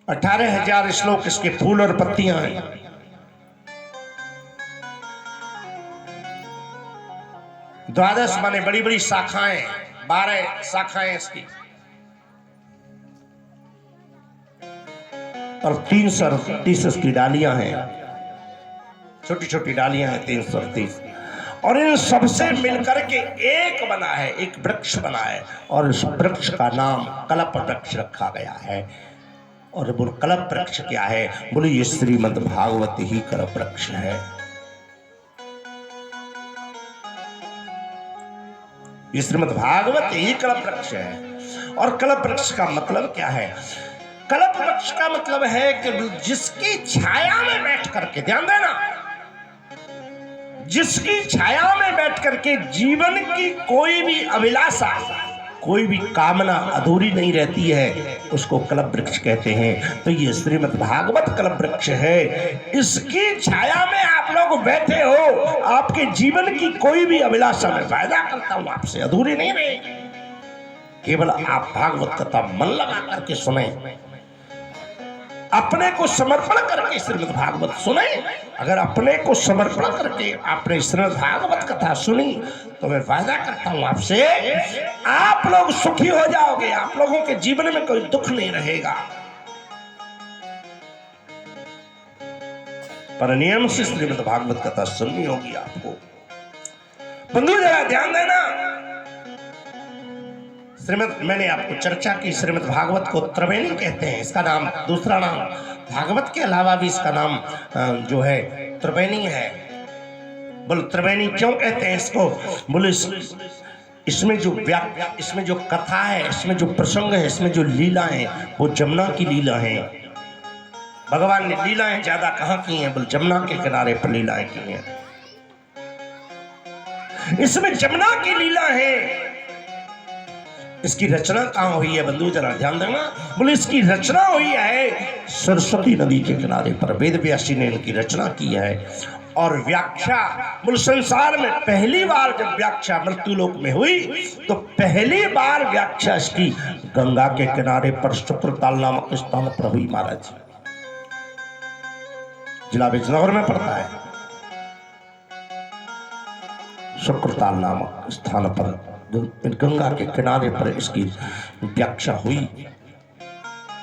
18,000 श्लोक इसके फूल और पत्तियां हैं। द्वादश माने बड़ी बड़ी शाखाएं, 12 शाखाएं इसकी, और 338 इसकी डालियां हैं, छोटी छोटी डालियां हैं 338, और इन सबसे मिलकर के एक बना है, एक वृक्ष बना है, और इस वृक्ष का नाम कल्प वृक्ष रखा गया है। और वो कल्प वृक्ष क्या है? बोले ये श्रीमद् भागवत ही कल्प वृक्ष है। ये श्रीमद् भागवत ही कल्प वृक्ष है। और कल्प वृक्ष का मतलब क्या है? कल्प वृक्ष का मतलब है कि जिसकी छाया में बैठ करके, ध्यान देना, जिसकी छाया में बैठ करके जीवन की कोई भी अभिलाषा, कोई भी कामना अधूरी नहीं रहती है, उसको कल्प वृक्ष कहते हैं। तो ये श्रीमद् भागवत कल्प वृक्ष है। इसकी छाया में आप लोग बैठे हो, आपके जीवन की कोई भी अभिलाषा में वायदा करता हूं आपसे अधूरी नहीं रहेगी। केवल आप भागवत कथा मन लगा करके सुने, अपने को समर्पण करके श्रीमद् भागवत सुने। अगर अपने को समर्पण करके आपने श्रीमद् भागवत कथा सुनी तो मैं वायदा करता हूं आपसे, आप लोग सुखी हो जाओगे, आप लोगों के जीवन में कोई दुख नहीं रहेगा। पर नियम से श्रीमद् भागवत कथा सुननी होगी आपको। बंधु जरा ध्यान देना, मैंने आपको चर्चा की, श्रीमद् भागवत को त्रिवेणी कहते हैं। इसका नाम, दूसरा नाम भागवत के अलावा भी इसका नाम जो है त्रिवेणी है। बोले त्रिवेणी क्यों कहते हैं इसको? बोले इसमें जो कथा है, इसमें जो प्रसंग है, इसमें जो लीला है, वो जमुना की लीला है। भगवान ने लीलाएं ज्यादा कहाँ की हैं? बोले जमुना के किनारे पर लीलाएं की हैं। इसमें जमुना की लीला है। इसकी रचना कहाँ हुई है? बंधु जरा ध्यान देना। बोले इसकी रचना हुई है सरस्वती नदी के किनारे पर, वेद व्यास जी ने इनकी रचना की है। और व्याख्या, बोले संसार में पहली बार जब व्याख्या मृत्युलोक में हुई तो पहली बार व्याख्या इसकी गंगा के किनारे पर शुक्रताल नामक स्थान पर हुई महाराज। जिला बिजनौर में पड़ता है। शुक्रताल नामक स्थान पर गंगा के किनारे पर इसकी व्याख्या हुई।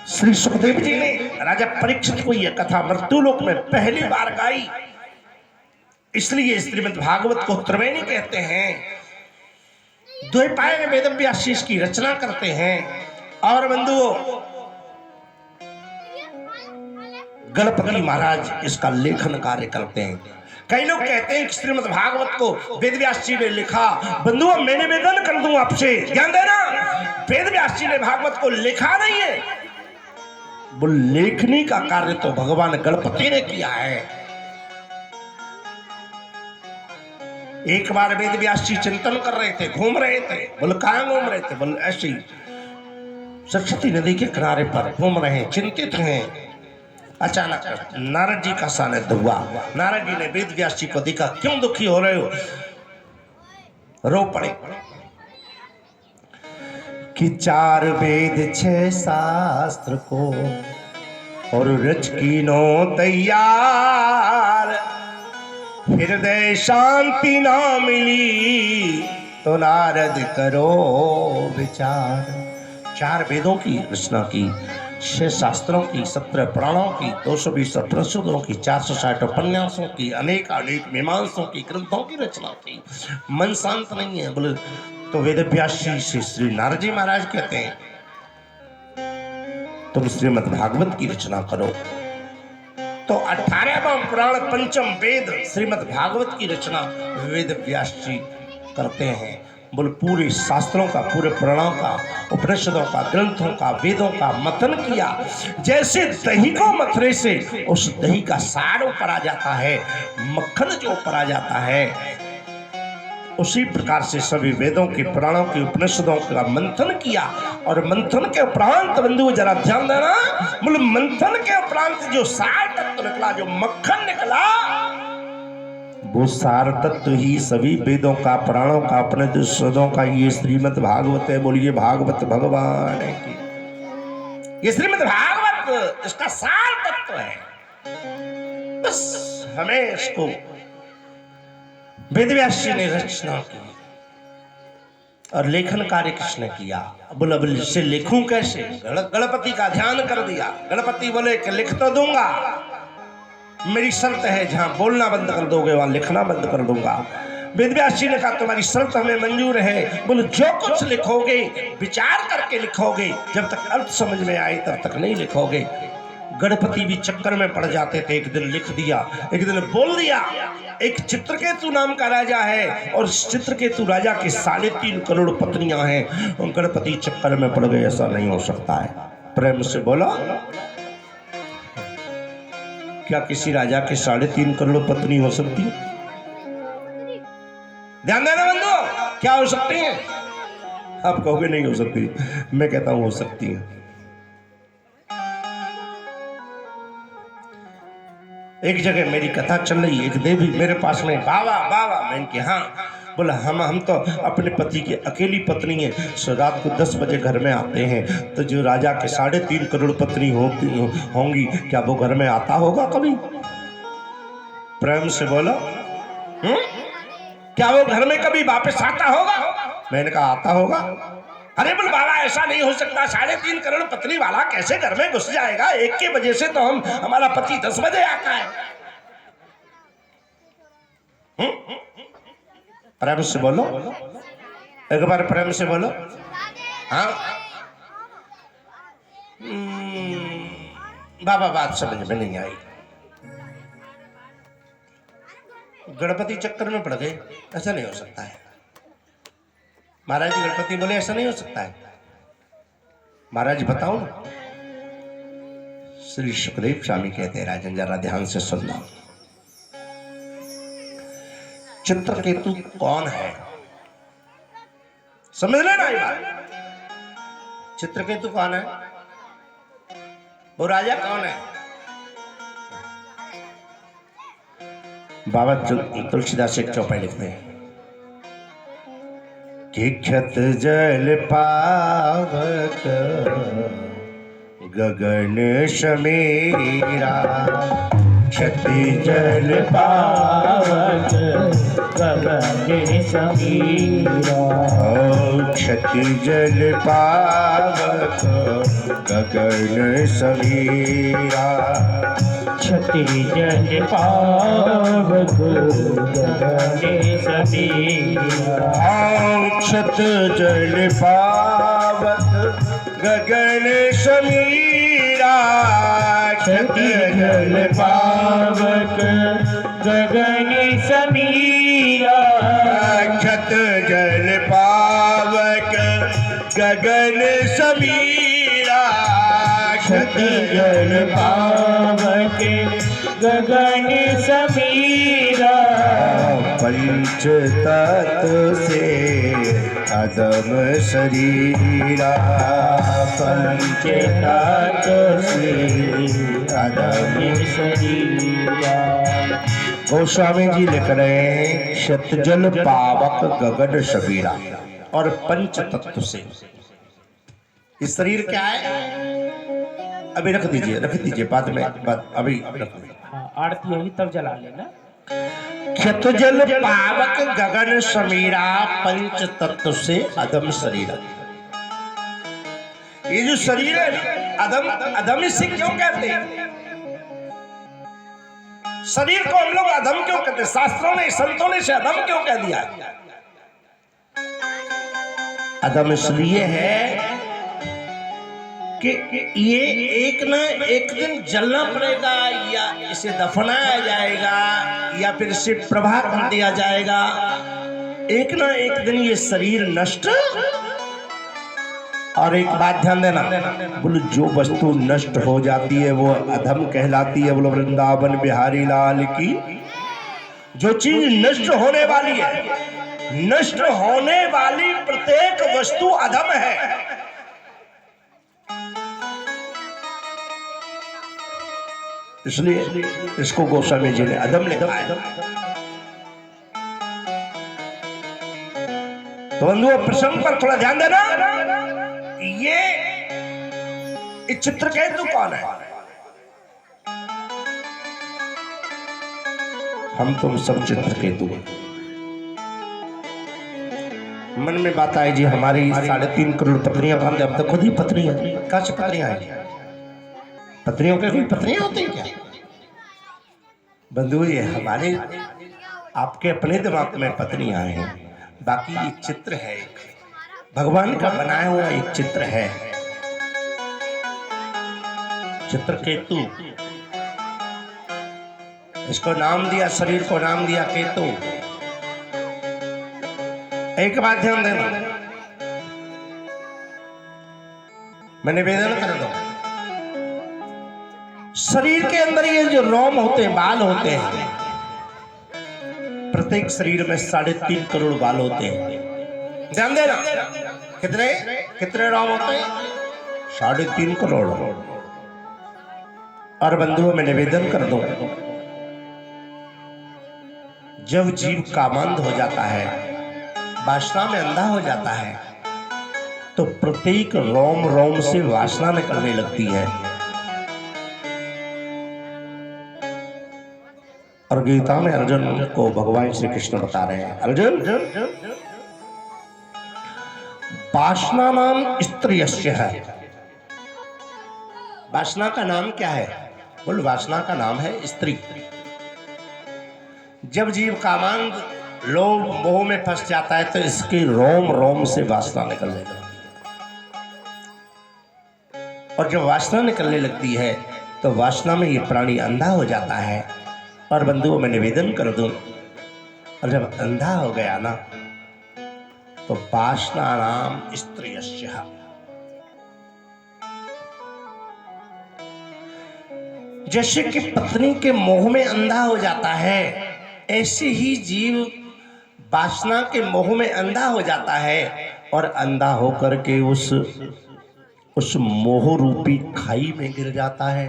श्री सुखदेव जी ने राजा परीक्षित को यह कथा मृत्युलोक में पहली बार गाई, इसलिए श्रीमद् भागवत को त्रिवेणी कहते हैं। द्वैपायन वेद व्यास जी की रचना करते हैं। और बंधुओं, गणपति महाराज इसका लेखन कार्य करते हैं। कई लोग कहते हैं कि श्रीमद् भागवत को वेद व्यास जी ने लिखा। बंधुओं, मैं निवेदन कर दूं आपसे, ध्यान देना, वेद व्यास जी ने भागवत को लिखा नहीं है। वो लेखनी का कार्य तो भगवान गणपति ने किया है। एक बार वेद व्यास जी चिंतन कर रहे थे, घूम रहे थे। बोले कहां घूम रहे थे? बोले ऐसे ही सरस्वती नदी के किनारे पर घूम रहे हैं, चिंतित हैं। अचानक नारद जी का सानिध्य हुआ। नारद जी ने वेद व्यास जी को देखा, क्यों दुखी हो रहे हो? रो पड़े कि 4 वेद 6 शास्त्र को और रच कीनो तैयार, हृदय शांति ना मिली तो नारद करो विचार। 4 वेदों की रचना की, 6 शास्त्रों की, 17 पुराणों की, 220 उपनिषदों की, 460 उपन्यासों की, अनेक मीमांसों की ग्रंथों की रचना की। मन शांत नहीं है। बोले तो वेद व्यास जी से श्री नारद जी महाराज कहते हैं, तुम श्रीमद् भागवत की रचना करो। तो 18वां पुराण पंचम वेद श्रीमद् भागवत की रचना वेद व्यास जी करते हैं। बोले पूरे शास्त्रों का, पूरे पुराणों का, उपनिषदों का, ग्रंथों का, वेदों का मंथन किया। जैसे दही को मथने से उस दही का सार ऊपर आ जाता है, मक्खन जो ऊपर आ जाता है, उसी प्रकार से सभी वेदों के, पुराणों के, उपनिषदों का मंथन किया। और मंथन के उपरांत बंधु जरा ध्यान देना, बोले मंथन के उपरांत जो सार तत्व निकला, जो मक्खन निकला, वो सार तत्व ही सभी वेदों का, पुराणों का, उपनिषदों का ये श्रीमद् भागवत है। बोलिए भागवत भगवान की। ये श्रीमद् भागवत इसका सार तत्व है। बस हमें इसको वेदव्यास जी ने रचना की और लेखन कार्य किसने किया? बोला बोले इससे लिखूं कैसे? गणपति का ध्यान कर दिया। गणपति बोले कि लिख तो दूंगा, मेरी शर्त है, जहां बोलना बंद कर दोगे वहां लिखना बंद कर दूंगा। वेदव्यास जी ने कहा तुम्हारी शर्त हमें मंजूर है। बोले जो कुछ लिखोगे विचार करके लिखोगे, जब तक अर्थ समझ में आए तब तक नहीं लिखोगे। गणपति भी चक्कर में पड़ जाते थे। एक दिन लिख दिया, एक दिन बोल दिया। एक चित्रकेतु नाम का राजा है और चित्रकेतु राजा के 3.5 करोड़ पत्नियां हैं। और गणपति चक्कर में पड़ गए, ऐसा नहीं हो सकता है। प्रेम से बोला, क्या किसी राजा के 3.5 करोड़ पत्नी हो सकती है? ध्यान देना बंधु, क्या हो सकती है? आप कहोगे नहीं हो सकती, मैं कहता हूं हो सकती है। एक जगह मेरी कथा चल रही, एक देवी मेरे पास में, बाबा बाबा, मैंने कि हाँ। बोला हम तो अपने पति की अकेली पत्नी है, सो रात को 10 बजे घर में आते हैं, तो जो राजा के 3.5 करोड़ पत्नी होंगी, क्या वो घर में आता होगा कभी? प्रेम से बोला, क्या वो घर में कभी वापस आता होगा? मैंने कहा आता होगा। अरे बोल बाबा ऐसा नहीं हो सकता, 3.5 करोड़ पत्नी वाला कैसे घर में घुस जाएगा? 1 के बजे से तो हमारा पति 10 बजे आता है। प्रेम से बोलो, एक बार प्रेम से बोलो। हाँ बाबा बात समझ में नहीं आई। गणपति चक्कर में पड़ गए, ऐसा नहीं हो सकता है। महाराज जी गणपति बोले ऐसा नहीं हो सकता है। महाराज बताओ ना। श्री सुखदेव स्वामी कहते हैं, राजन जरा ध्यान से सुनना। चित्रकेतु कौन है? समझ लेना ये बात। चित्रकेतु कौन है? वो राजा कौन है? बाबा तुलसीदास एक चौपाई लिखते हैं कि क्षत जल पावक गगन समीरा, क्षति जल पावक गगन समीरा, क्षति जल पावक गगन समीरा, क्षति जल पावक गगन समीरा, क्षत जल पावक गगन समीरा, क्षति जल पावक गगन समीरा, क्षत जल पावक गगन समीरा, क्षति जल पावक गगन समीरा, पंच तत्व से अदम शरीरा, पंच तत्व से अदम शरीरा। गोस्वामी जी लिख रहे हैं क्षतजल पावक गगन समीरा और पंच तत्व से। इस शरीर क्या है? अभी रख दीजिए बाद में, अभी रख दीजिए। आरती होगी तब जला लेना। क्षतजल पावक गगन समीरा, पंच तत्व से अदम शरीर। ये जो शरीर है अदम, अदम इसे क्यों कहते हैं? शरीर को हम लोग अदम क्यों कहते हैं? शास्त्रों ने, संतों ने से अदम क्यों कह दिया? अदम इसलिए है कि ये एक न एक दिन जलना पड़ेगा, या इसे दफनाया जाएगा, या फिर इसे प्रभा कर दिया जाएगा। एक ना एक दिन ये शरीर नष्ट। और एक बात ध्यान देना, बोले जो वस्तु नष्ट हो जाती है वो अधम कहलाती है। बोलो वृंदावन बिहारी लाल की। जो चीज नष्ट होने वाली है, नष्ट होने वाली प्रत्येक वस्तु अधम है। इसलिए इसको गोस्वामी जी ने अधम लिखा है। तो बंधुओं, प्रसंग पर थोड़ा ध्यान देना। ये चित्रकेतु कौन है? हम तुम सब चित्रकेतु हैं। मन में बात आई जी, हमारी 3.5 करोड़ पत्नियां बांधे, अब तो खुद ही पत्नियां। कहाँ से पत्नियां आई? पत्नियों के कोई पत्नियां होती हैं क्या? बंधु, ये हमारे आपके अपने दिमाग में पत्नियां हैं, बाकी ये चित्र है, एक भगवान का बनाया हुआ एक चित्र है, चित्रकेतु। इसको नाम दिया, शरीर को नाम दिया केतु। एक बात ध्यान देना, मैं निवेदन कर दूं, शरीर के अंदर ये जो रोम होते हैं, बाल होते हैं, प्रत्येक शरीर में 3.5 करोड़ बाल होते हैं। ध्यान देना, कितने कितने रोम होते हैं? 3.5 करोड़। और बंधुओं, मैं निवेदन कर दूं, जब जीव कामंद हो जाता है, वासना में अंधा हो जाता है, तो प्रत्येक रोम रोम से वासना निकलने लगती है। और गीता में अर्जुन को भगवान श्री कृष्ण बता रहे हैं, अर्जुन, वासना नाम स्त्रियस्य है। वासना का नाम क्या है? बोल, वासना का नाम है स्त्री। जब जीव कामांध लोभ मोह में फंस जाता है तो इसके रोम रोम से वासना निकलने लगती है। और जब वासना निकलने लगती है तो वासना में ये प्राणी अंधा हो जाता है। और बंधुओं, मैं निवेदन कर दूं, और जब अंधा हो गया ना, तो वासना नाम स्त्रियस्य। जैसे कि पत्नी के मोह में अंधा हो जाता है, ऐसे ही जीव वासना के मोह में अंधा हो जाता है और अंधा होकर के उस मोह रूपी खाई में गिर जाता है।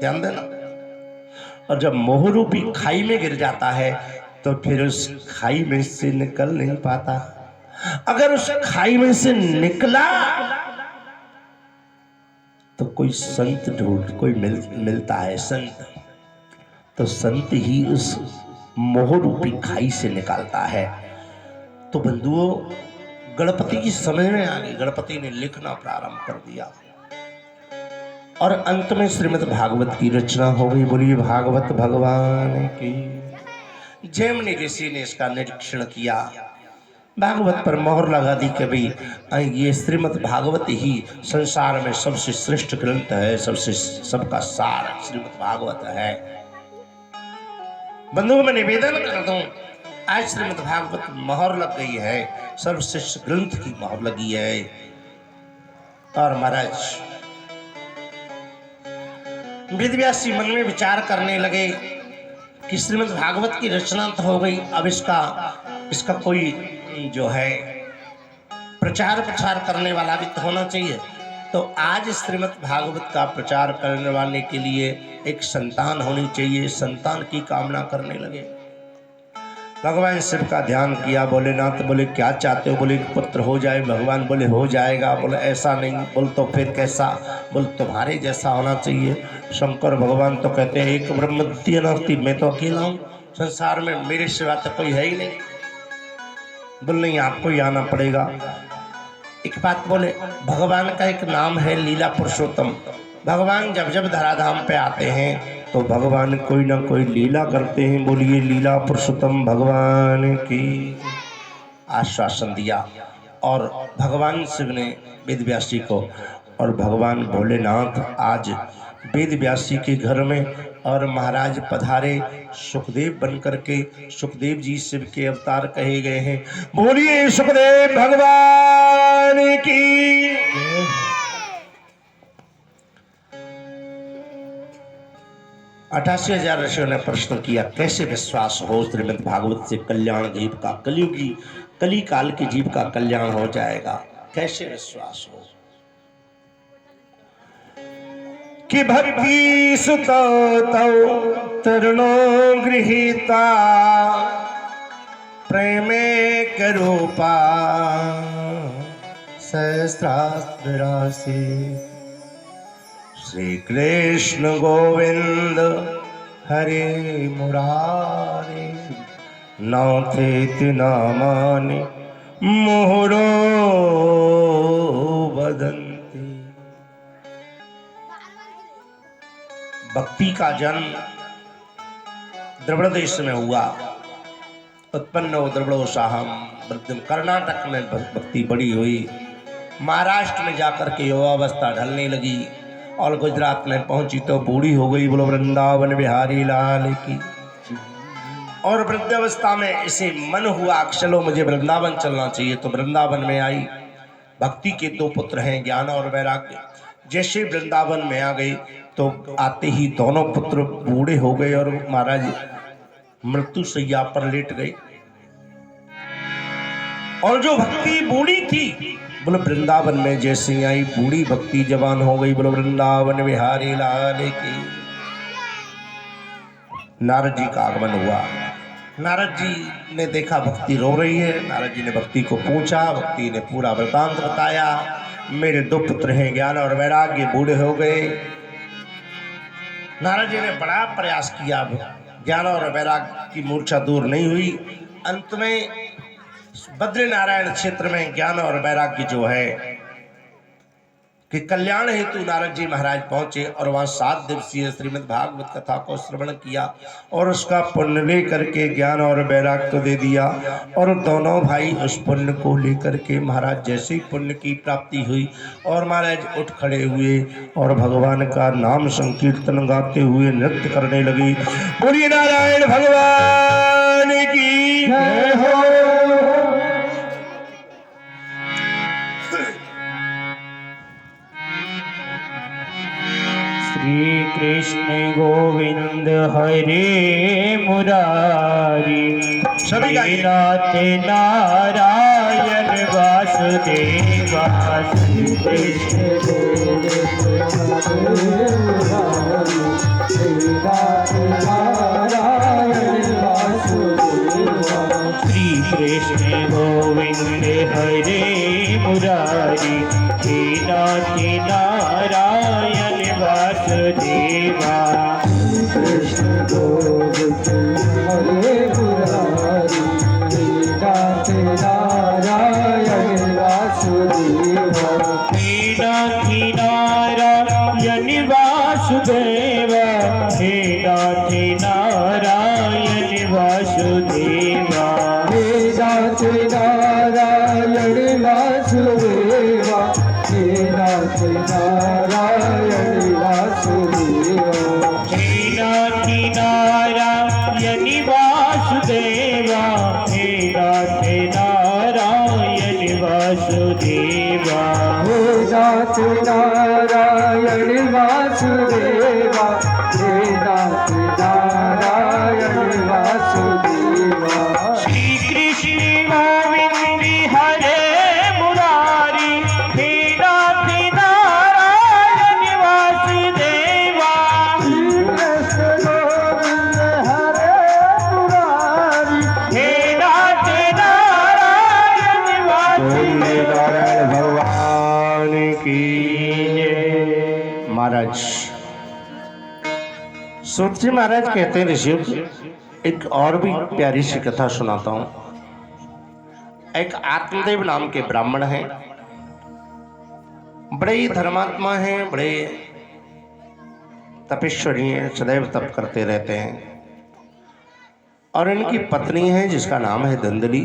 ध्यान देना। और जब मोह रूपी खाई में गिर जाता है तो फिर उस खाई में से निकल नहीं पाता। अगर उस खाई में से निकला तो कोई संत कोई मिलता है संत, तो संत ही उस मोह रूपी खाई से निकालता है। तो बंधुओं, गणपति की समझ में आ गई, गणपति ने लिखना प्रारंभ कर दिया और अंत में श्रीमद् भागवत की रचना हो गई। बोलिए भागवत भगवान की। जैमिनी ऋषि ने इसका निरीक्षण किया, भागवत पर मोहर लगा दी कि भाई ये श्रीमद् भागवत ही संसार में सबसे श्रेष्ठ ग्रंथ है, सबका सार श्रीमद् भागवत है। बंधुओं, मैं निवेदन करता हूं, आज श्रीमद् भागवत मोहर लग गई है, सर्वश्रेष्ठ ग्रंथ की मोहर लगी है। और महाराज वेदव्यास जी मन में विचार करने लगे कि श्रीमद् भागवत की रचना तो हो गई, अब इसका कोई जो है प्रचार प्रसार करने वाला भी तो होना चाहिए। तो आज श्रीमद् भागवत का प्रचार करने वाले के लिए एक संतान होनी चाहिए। संतान की कामना करने लगे, भगवान शिव का ध्यान किया। बोले नाथ, बोले क्या चाहते हो? बोले पुत्र हो जाए। भगवान बोले हो जाएगा। बोले ऐसा नहीं। बोल तो फिर कैसा? बोल तुम्हारे जैसा होना चाहिए। शंकर भगवान तो कहते हैं एक ब्रह्म द्वितीय नास्ति, मैं तो अकेला हूँ संसार में, मेरे सिवा तो कोई है ही नहीं। बोल नहीं, आपको ही आना पड़ेगा। एक बात बोले, भगवान का एक नाम है लीला पुरुषोत्तम। भगवान जब जब धराधाम पे आते हैं तो भगवान कोई ना कोई लीला करते हैं। बोलिए लीला पुरुषोत्तम भगवान की। आश्वासन दिया और भगवान शिव ने वेदव्यास जी को, और भगवान भोलेनाथ आज वेद व्यासी के घर में और महाराज पधारे सुखदेव बन करके। सुखदेव जी शिव के अवतार कहे गए हैं। बोलिए सुखदेव भगवान की। 88,000 ऋषियों ने प्रश्न किया, कैसे विश्वास हो श्रीमद् भागवत से कल्याण जीव का, कलियुगी कली काल के जीव का कल्याण हो जाएगा, कैसे विश्वास हो? कि भक्ति सुतो तौ तरुणो गृहीता प्रेमे करूपा सहस्रास्त्र राशि। श्री कृष्ण गोविंद हरे मुरारे नाथेति नामानि मुहुरो वदन्ति। भक्ति का जन्म द्रविड़ देश में हुआ। उत्पन्न द्रविड़ोत्साहम कर्नाटक में भक्ति बड़ी हुई। महाराष्ट्र में जाकर के युवावस्था ढलने लगी और गुजरात में पहुंची तो बूढ़ी हो गई। बोलो वृंदावन बिहारी लाल की। और वृद्धावस्था में इसे मन हुआ कि चलो मुझे वृंदावन चलना चाहिए, तो वृंदावन में आई। भक्ति के 2 पुत्र हैं, ज्ञान और वैराग्य। जैसे वृंदावन में आ गई तो आते ही दोनों पुत्र बूढ़े हो गए और महाराज मृत्यु शैया पर लेट गए। और जो भक्ति बूढ़ी थी, बोलो वृंदावन में जैसे आई बूढ़ी भक्ति जवान हो गई। बोलो वृंदावन बिहारी लाल की। नारद जी का आगमन हुआ। नारद जी ने देखा भक्ति रो रही है। नारद जी ने भक्ति को पूछा। भक्ति ने पूरा वृतांत बताया। मेरे 2 पुत्र हैं, ज्ञान और वैराग्य, बूढ़े हो गए। नारद जी ने बड़ा प्रयास किया, ज्ञान और वैराग्य की मूर्छा दूर नहीं हुई। अंत में बद्रीनारायण क्षेत्र में ज्ञान और वैराग्य जो है कि कल्याण हेतु नारद जी महाराज पहुंचे और वहां 7 दिवसीय श्रीमद् भागवत कथा को श्रवण किया और उसका पुण्य लेकर के ज्ञान और वैराग्य को दे दिया। और दोनों भाई उस पुण्य को लेकर के महाराज जैसे ही पुण्य की प्राप्ति हुई और महाराज उठ खड़े हुए और भगवान का नाम संकीर्तन गाते हुए नृत्य करने लगी। बोलिए नारायण भगवान की जय हो। श्री कृष्ण गोविंद हरे मुरारी नाथ नारायण वासुदेवा। श्री कृष्ण श्री कृष्ण गोविंद हरे मुरारी नाथ नारायण वासुदेवा। कृष्ण गोविंद हरे मुरारी नाथ नारायण वासुदेवा। नाथ नारायण वासुदेवा। हे नाथ नारायण वासुदेवा। हे नाथ नारायण वासुदेवा। हे नाथ नारायण वासुदेवा। हे नाथ नारायण वासुदेवा। हे नाथ नारायण वासुदेवा। हे नाथ नारायण वासुदेवा। हे नाथ नारायण वासुदेवा। श्री कृष्ण गोविंद हरे मुरारी हे नाथ नारायण वासुदेवा। कृष्ण गोविंद हरे मुरारी हे नाथ नारायण वासुदेवा। नारायण भगवान की जय। महाराज सूत जी महाराज कहते हैं ऋषियों की एक और भी प्यारी सी कथा सुनाता हूं। एक आत्मदेव नाम के ब्राह्मण हैं, बड़े ही धर्मात्मा हैं, बड़े तपेश्वरी हैं, सदैव तप करते रहते हैं। और इनकी पत्नी है जिसका नाम है धंधली।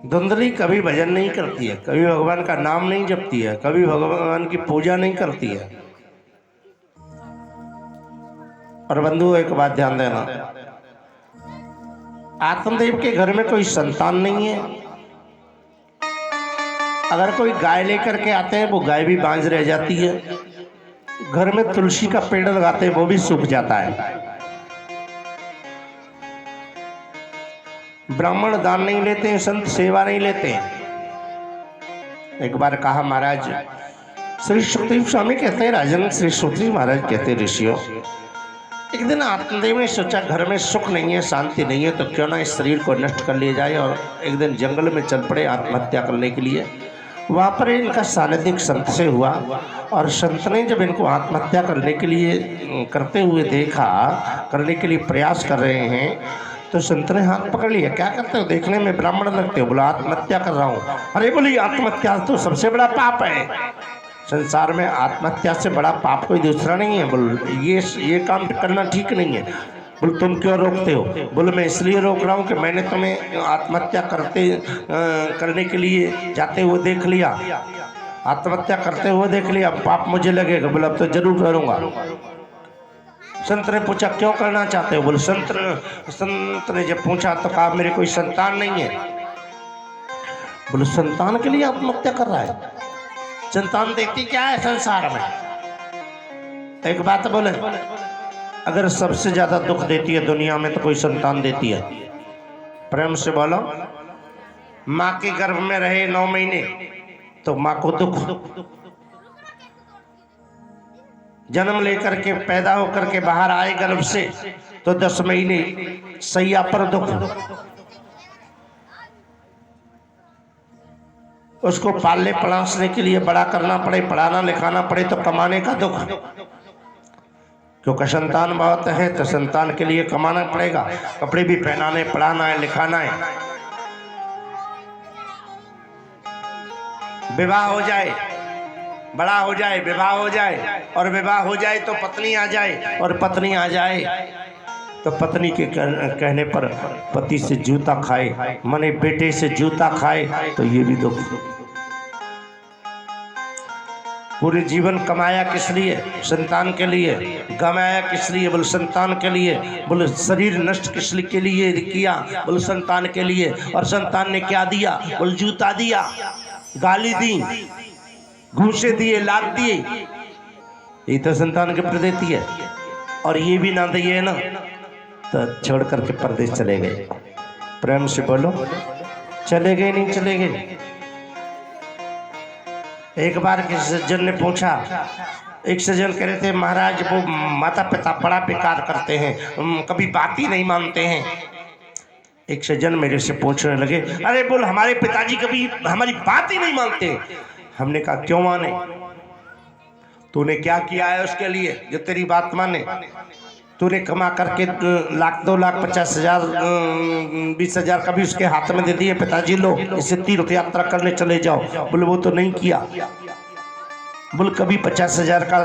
धुंधली कभी भजन नहीं करती है, कभी भगवान का नाम नहीं जपती है, कभी भगवान की पूजा नहीं करती है। और बंधु एक बात ध्यान देना, आत्मदेव के घर में कोई संतान नहीं है। अगर कोई गाय लेकर के आते हैं वो गाय भी बांझ रह जाती है। घर में तुलसी का पेड़ लगाते हैं वो भी सूख जाता है। ब्राह्मण दान नहीं लेते हैं, संत सेवा नहीं लेते हैं। एक बार कहा महाराज, श्री सुखदेव स्वामी कहते हैं, राजन श्री सुखदेव महाराज कहते हैं, ऋषियों, एक दिन आत्मदेव ने सोचा घर में सुख नहीं है, शांति नहीं है, तो क्यों ना इस शरीर को नष्ट कर लिया जाए। और एक दिन जंगल में चल पड़े आत्महत्या करने के लिए। वहाँ पर इनका सानिध्य संत से हुआ और संत ने जब इनको आत्महत्या करने के लिए करते हुए देखा, करने के लिए प्रयास कर रहे हैं, तो संत ने हाथ पकड़ लिया। क्या करते हो? देखने में ब्राह्मण लगते हो। बोला आत्महत्या कर रहा हूँ। अरे बोली आत्महत्या तो सबसे बड़ा पाप है संसार में, आत्महत्या से बड़ा पाप कोई दूसरा नहीं है। बोल ये काम करना ठीक नहीं है। बोल तुम क्यों रोकते हो? बोले मैं इसलिए रोक रहा हूँ कि मैंने तुम्हें आत्महत्या करने के लिए जाते हुए देख लिया, आत्महत्या करते हुए देख लिया, पाप मुझे लगेगा। बोला अब तो जरूर करूँगा। संत ने पूछा क्यों करना चाहते हो? बोले संत ने जब पूछा तो कहा मेरे कोई संतान नहीं है। बोले संतान के लिए आत्महत्या कर रहा है? संतान देती क्या है संसार में? एक बात बोले, अगर सबसे ज्यादा दुख देती है दुनिया में तो कोई संतान देती है। प्रेम से बोलो। माँ के गर्भ में रहे 9 महीने तो माँ को दुख, जन्म लेकर के पैदा होकर के बाहर आए गर्भ से तो 10 महीने सैया पर दुख, उसको पालने पलासने के लिए बड़ा करना पड़े, पढ़ाना लिखाना पड़े तो कमाने का दुख, क्योंकि संतान बहुत है तो संतान के लिए कमाना पड़ेगा, कपड़े भी पहनाने, पढ़ाना है, लिखाना है। विवाह हो जाए, बड़ा हो जाए, विवाह हो जाए, और विवाह हो जाए तो पत्नी आ जाए, और पत्नी आ जाए तो पत्नी के कहने पर पति से जूता खाए, माने बेटे से जूता खाए, तो ये भी दुख। पूरे जीवन कमाया किस लिए? संतान के लिए। गमाया किस लिए? बोले संतान के लिए। बोले शरीर नष्ट किस लिए के लिए किया? बोले संतान के लिए। और संतान ने क्या दिया? बोले जूता दिया, गाली दी, घूसे दिए, लात दिए, ये तो संतान के प्रति देती है। और ये भी ना दिए ना तो छोड़ करके परदेश चले गए। प्रेम से बोलो, चले गए नहीं चले गए? एक बार किसी सज्जन ने पूछा, एक सज्जन कह रहे थे महाराज वो माता पिता बड़ा बेकार करते हैं, कभी बात ही नहीं मानते हैं। एक सज्जन मेरे से पूछने लगे, अरे बोल हमारे पिताजी कभी हमारी बात ही नहीं मानते। हमने कहा क्यों माने? तूने क्या किया है उसके लिए जो तेरी बात माने? तूने कमा करके 1 लाख 2 लाख 50,000 20,000 कभी उसके हाथ में दे दिए, पिताजी लो इसे तीर्थ यात्रा करने चले जाओ। बोले वो तो नहीं किया। बोले कभी 50,000 का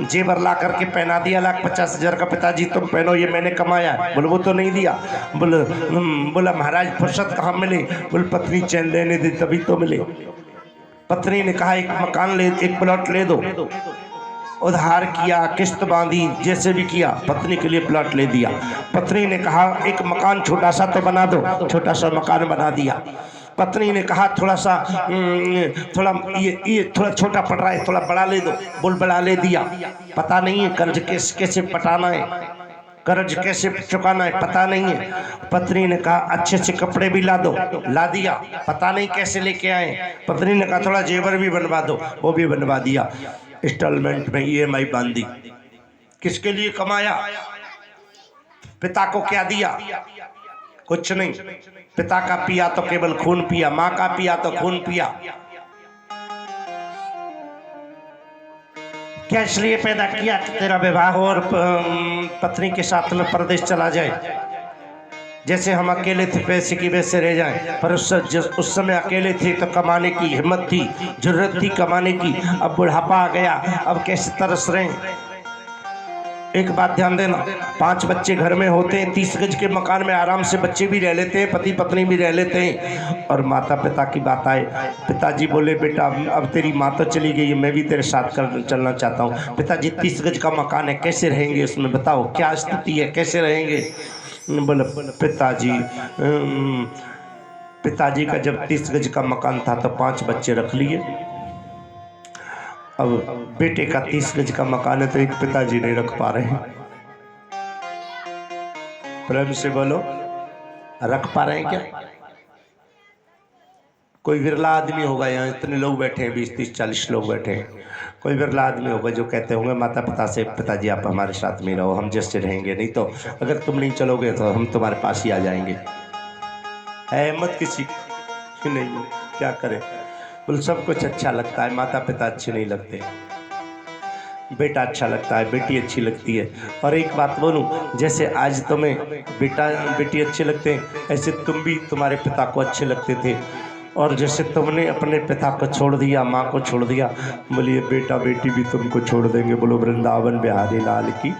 जेवर ला करके पहना दिया, 1,50,000 का पिताजी तुम पहनो ये मैंने कमाया। बोले वो तो नहीं दिया। बोला महाराज फुर्सत कहाँ मिले? बोले पत्नी चैन लेने दी तभी तो मिले। पत्नी ने कहा एक मकान ले, एक प्लॉट ले दो। उधार किया, किस्त बांधी, जैसे भी किया, पत्नी के लिए प्लॉट ले दिया। पत्नी ने कहा एक मकान छोटा सा तो बना दो, छोटा सा मकान बना दिया। पत्नी ने कहा थोड़ा सा थोड़ा ये थोड़ा छोटा पड़ रहा है, थोड़ा बड़ा ले दो। बोल बड़ा ले दिया। पता नहीं है कर्ज कैसे पटाना है, कर्ज कैसे चुकाना है पता नहीं है। पत्नी ने कहा अच्छे से कपड़े भी ला दो, ला दिया। पता नहीं कैसे लेके आए। पत्नी ने कहा थोड़ा जेवर भी बनवा दो, वो भी बनवा दिया। इंस्टॉलमेंट में EMI बांधी। किसके लिए कमाया? पिता को क्या दिया? कुछ नहीं। पिता का पिया तो केवल खून पिया, माँ का पिया तो खून पिया। क्या इसलिए पैदा किया कि तेरा विवाह हो और पत्नी के साथ में परदेश चला जाए? जैसे हम अकेले थे पैसे की वजह से रह जाएं, पर उस समय अकेले थे तो कमाने की हिम्मत थी, जरूरत थी कमाने की। अब बुढ़ापा आ गया, अब कैसे तरस रहे हैं। एक बात ध्यान देना, 5 बच्चे घर में होते हैं, 30 गज के मकान में आराम से बच्चे भी रह लेते हैं, पति पत्नी भी रह लेते हैं। और माता पिता की बात आए, पिताजी बोले बेटा अब तेरी माँ तो चली गई है, मैं भी तेरे साथ चलना चाहता हूँ। पिताजी 30 गज का मकान है, कैसे रहेंगे उसमें, बताओ क्या स्थिति है, कैसे रहेंगे। बोले पिताजी का जब 30 गज का मकान था तो 5 बच्चे रख लिए। अब बेटे का 30 गज का मकान है तो एक पिताजी नहीं रख पा रहे हैं। प्रेम से बोलो, रख पा रहे हैं क्या? कोई विरला आदमी होगा, यहाँ इतने लोग बैठे हैं, 20 30 40 लोग बैठे हैं, कोई विरला आदमी होगा जो कहते होंगे माता पिता से पिताजी आप हमारे साथ में रहो, हम जैसे रहेंगे, नहीं तो अगर तुम नहीं चलोगे तो हम तुम्हारे पास ही आ जाएंगे। है हिम्मत किसी की नहीं, क्या करें। बोल सब कुछ अच्छा लगता है, माता पिता अच्छे नहीं लगते, बेटा अच्छा लगता है, बेटी अच्छी लगती है। और एक बात बोलूं, जैसे आज तुम्हें बेटा बेटी अच्छे लगते हैं, ऐसे तुम भी तुम्हारे पिता को अच्छे लगते थे। और जैसे तुमने अपने पिता को छोड़ दिया, माँ को छोड़ दिया, बोलिए बेटा बेटी भी तुमको छोड़ देंगे। बोलो वृंदावन बिहारी लाल की।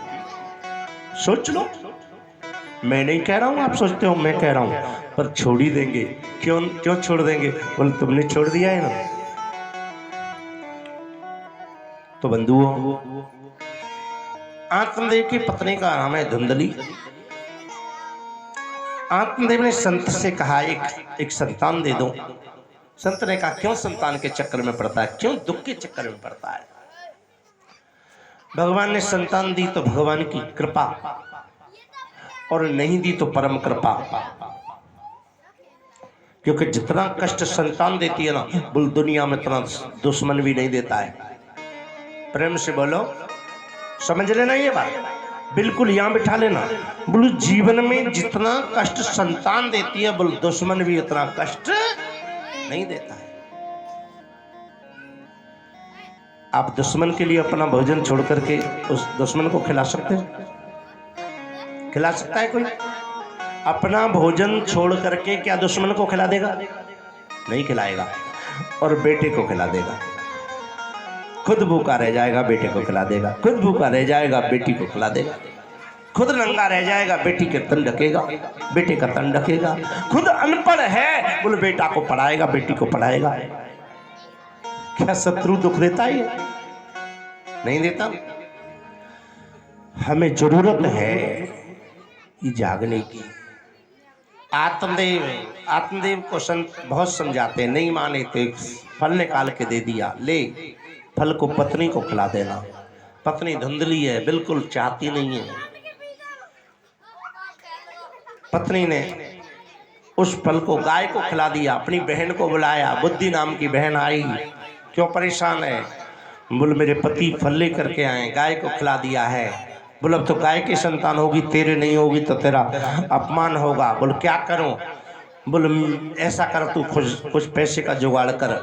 सोच लो, मैं नहीं कह रहा हूँ आप सोचते हो, मैं कह रहा हूँ, पर छोड़ ही देंगे। क्यों छोड़ देंगे? बोले तुमने छोड़ दिया है ना। तो बंधुओं, आत्मदेव की पत्नी का नाम है धुंधली। आत्मदेव ने संत से कहा एक संतान दे दो। संत ने कहा क्यों संतान के चक्कर में पड़ता है, क्यों दुख के चक्कर में पड़ता है। भगवान ने संतान दी तो भगवान की कृपा, और नहीं दी तो परम कृपा। क्योंकि जितना कष्ट संतान देती है ना, बोल दुनिया में इतना दुश्मन भी नहीं देता है। प्रेम से बोलो, समझ लेना ये बात, बिल्कुल यहां बिठा लेना। बोलो जीवन में जितना कष्ट संतान देती है, बोल दुश्मन भी उतना कष्ट नहीं देता है। आप दुश्मन के लिए अपना भोजन छोड़ करके उस दुश्मन को खिला सकते हैं? खिला सकता है कोई? अपना भोजन छोड़ करके क्या दुश्मन को खिला देगा? नहीं खिलाएगा। और बेटे को खिला देगा, खुद भूखा रह जाएगा, बेटे को खिला देगा, खुद भूखा रह जाएगा, बेटी को खिला देगा, खुद नंगा रह जाएगा, बेटी के तन ढकेगा, बेटे का तन ढकेगा, खुद अनपढ़ है, बोले बेटा को पढ़ाएगा, बेटी को पढ़ाएगा। क्या शत्रु दुख देता है? नहीं देता। हमें जरूरत है ये जागने की। आत्मदेव को संत बहुत समझाते हैं, नहीं माने तो एक फल निकाल के दे दिया, ले फल को पत्नी को खिला देना। पत्नी धुंधली है, बिल्कुल चाहती नहीं है। पत्नी ने उस फल को गाय को खिला दिया, अपनी बहन को बुलाया, बुद्धि नाम की बहन आई। क्यों परेशान है? बोल मेरे पति फल ले करके आए, गाय को खिला दिया है। बोल अब तो गाय की संतान होगी, तेरे नहीं होगी तो तेरा अपमान होगा। बोल क्या करूं? बोल ऐसा कर, तू कुछ पैसे का जुगाड़ कर,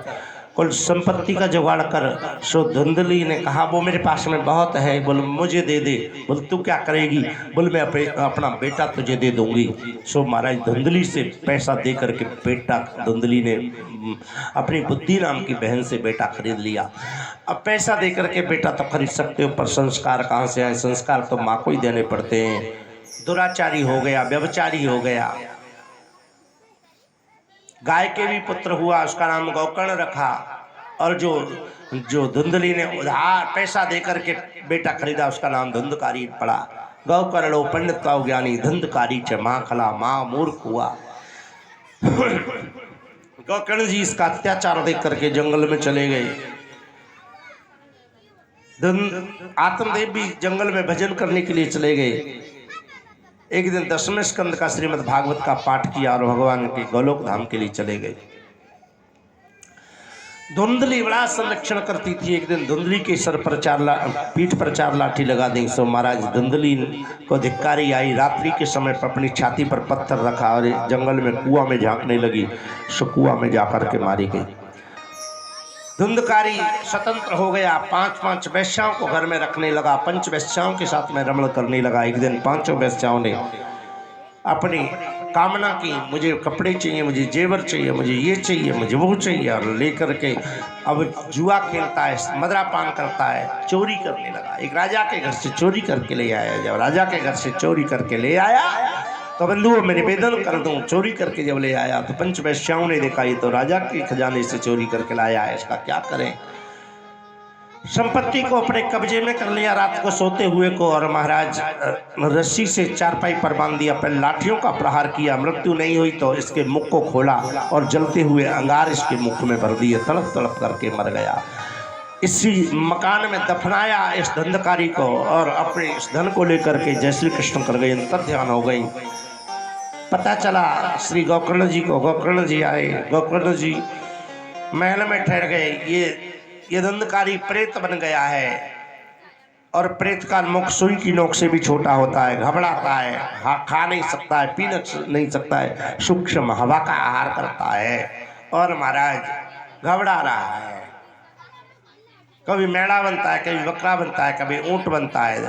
कुछ संपत्ति का जुगाड़ कर। सो धुंधली ने कहा वो मेरे पास में बहुत है, बोल मुझे दे दे। बोल तू क्या करेगी? बोल मैं अपना बेटा तुझे दे दूंगी। सो महाराज धुंधली से पैसा दे करके बेटा, धुंधली ने अपनी बुद्धि नाम की बहन से बेटा खरीद लिया। अब पैसा दे करके बेटा तो खरीद सकते हो, पर संस्कार कहाँ से आए? संस्कार तो माँ को ही देने पड़ते हैं। दुराचारी हो गया, व्यभिचारी हो गया। गाय के भी पुत्र हुआ, उसका नाम गौकर्ण रखा। और जो धुंधली ने उधार पैसा देकर के बेटा खरीदा, उसका नाम धुंधकारी पड़ा। गौकर्णो पंडित का ज्ञानी, धुंधकारी च माँ खला, माँ मूर्ख हुआ। गौकर्ण जी इसका अत्याचार देख करके जंगल में चले गए। आत्मदेव भी जंगल में भजन करने के लिए चले गए। एक दिन 10वें स्कंद का श्रीमद् भागवत का पाठ किया और भगवान के गोलोक धाम के लिए चले गए। धुंधली बड़ा संरक्षण करती थी। एक दिन धुंधली के सर पर पीठ पर 4 लाठी लगा दी। सो महाराज धुंधली को धिक्कारी आई। रात्रि के समय पर अपनी छाती पर पत्थर रखा और जंगल में कुआं में झांकने लगी। सो कुआं में जाकर के मारी गई। धुंधकारी स्वतंत्र हो गया। 5 वैश्याओं को घर में रखने लगा। 5 वैश्याओं के साथ में रमण करने लगा। एक दिन 5 वैश्याओं ने अपनी कामना की, मुझे कपड़े चाहिए, मुझे जेवर चाहिए, मुझे ये चाहिए, मुझे वो चाहिए, और लेकर के अब जुआ खेलता है, मदरा पान करता है, चोरी करने लगा। एक राजा के घर से चोरी करके ले आया। जब राजा के घर से चोरी करके ले आया तो बंधुओं मैं निवेदन कर दूं, चोरी करके जब ले आया तो पंच वैश्याओं ने देखा ये तो राजा के खजाने से चोरी करके लाया है, इसका क्या करें। संपत्ति को अपने कब्जे में कर लिया रात को सोते हुए को, और महाराज रस्सी से चारपाई पर बांध दिया, पहले लाठियों का प्रहार किया, मृत्यु नहीं हुई तो इसके मुख को खोला और जलते हुए अंगार इसके मुख में भर दिए, तड़प तड़प करके मर गया। इसी मकान में दफनाया इस धंधकारी को, और अपने इस धन को लेकर के जय श्री कृष्ण कर गई, अंतर ध्यान हो गई। पता चला श्री गोकर्ण जी को, गोकर्ण जी आए, गोकर्ण जी महल में ठहर गए। ये धंधकारी प्रेत बन गया है, और प्रेत का मुख सुई की नोक से भी छोटा होता है, घबराता है, खा नहीं सकता है, पी नहीं सकता है, सूक्ष्म हवा का आहार करता है, और महाराज घबरा रहा है। कभी मेढ़ा बनता है, कभी बकरा बनता है, कभी ऊंट बनता है।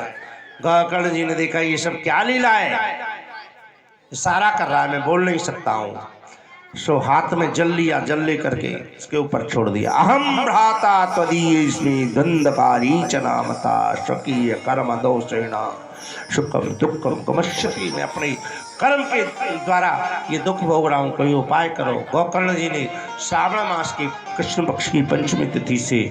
गोकर्ण जी ने देखा ये सब क्या लीला है, इशारा कर रहा है, मैं बोल नहीं सकता हूँ। सो हाथ में जल लिया, जल ले करके इसके ऊपर छोड़ दिया। अहम भ्राता त्वदीयस्मि धंधकारी च नामता स्वकीय कर्म दोषेण सुखम दुखम गमश्यति। मैं अपने कर्म के द्वारा ये दुख भोग रहा हूँ, कोई उपाय करो। गोकर्ण जी ने श्रावण मास की कृष्ण पक्ष की पंचमी तिथि से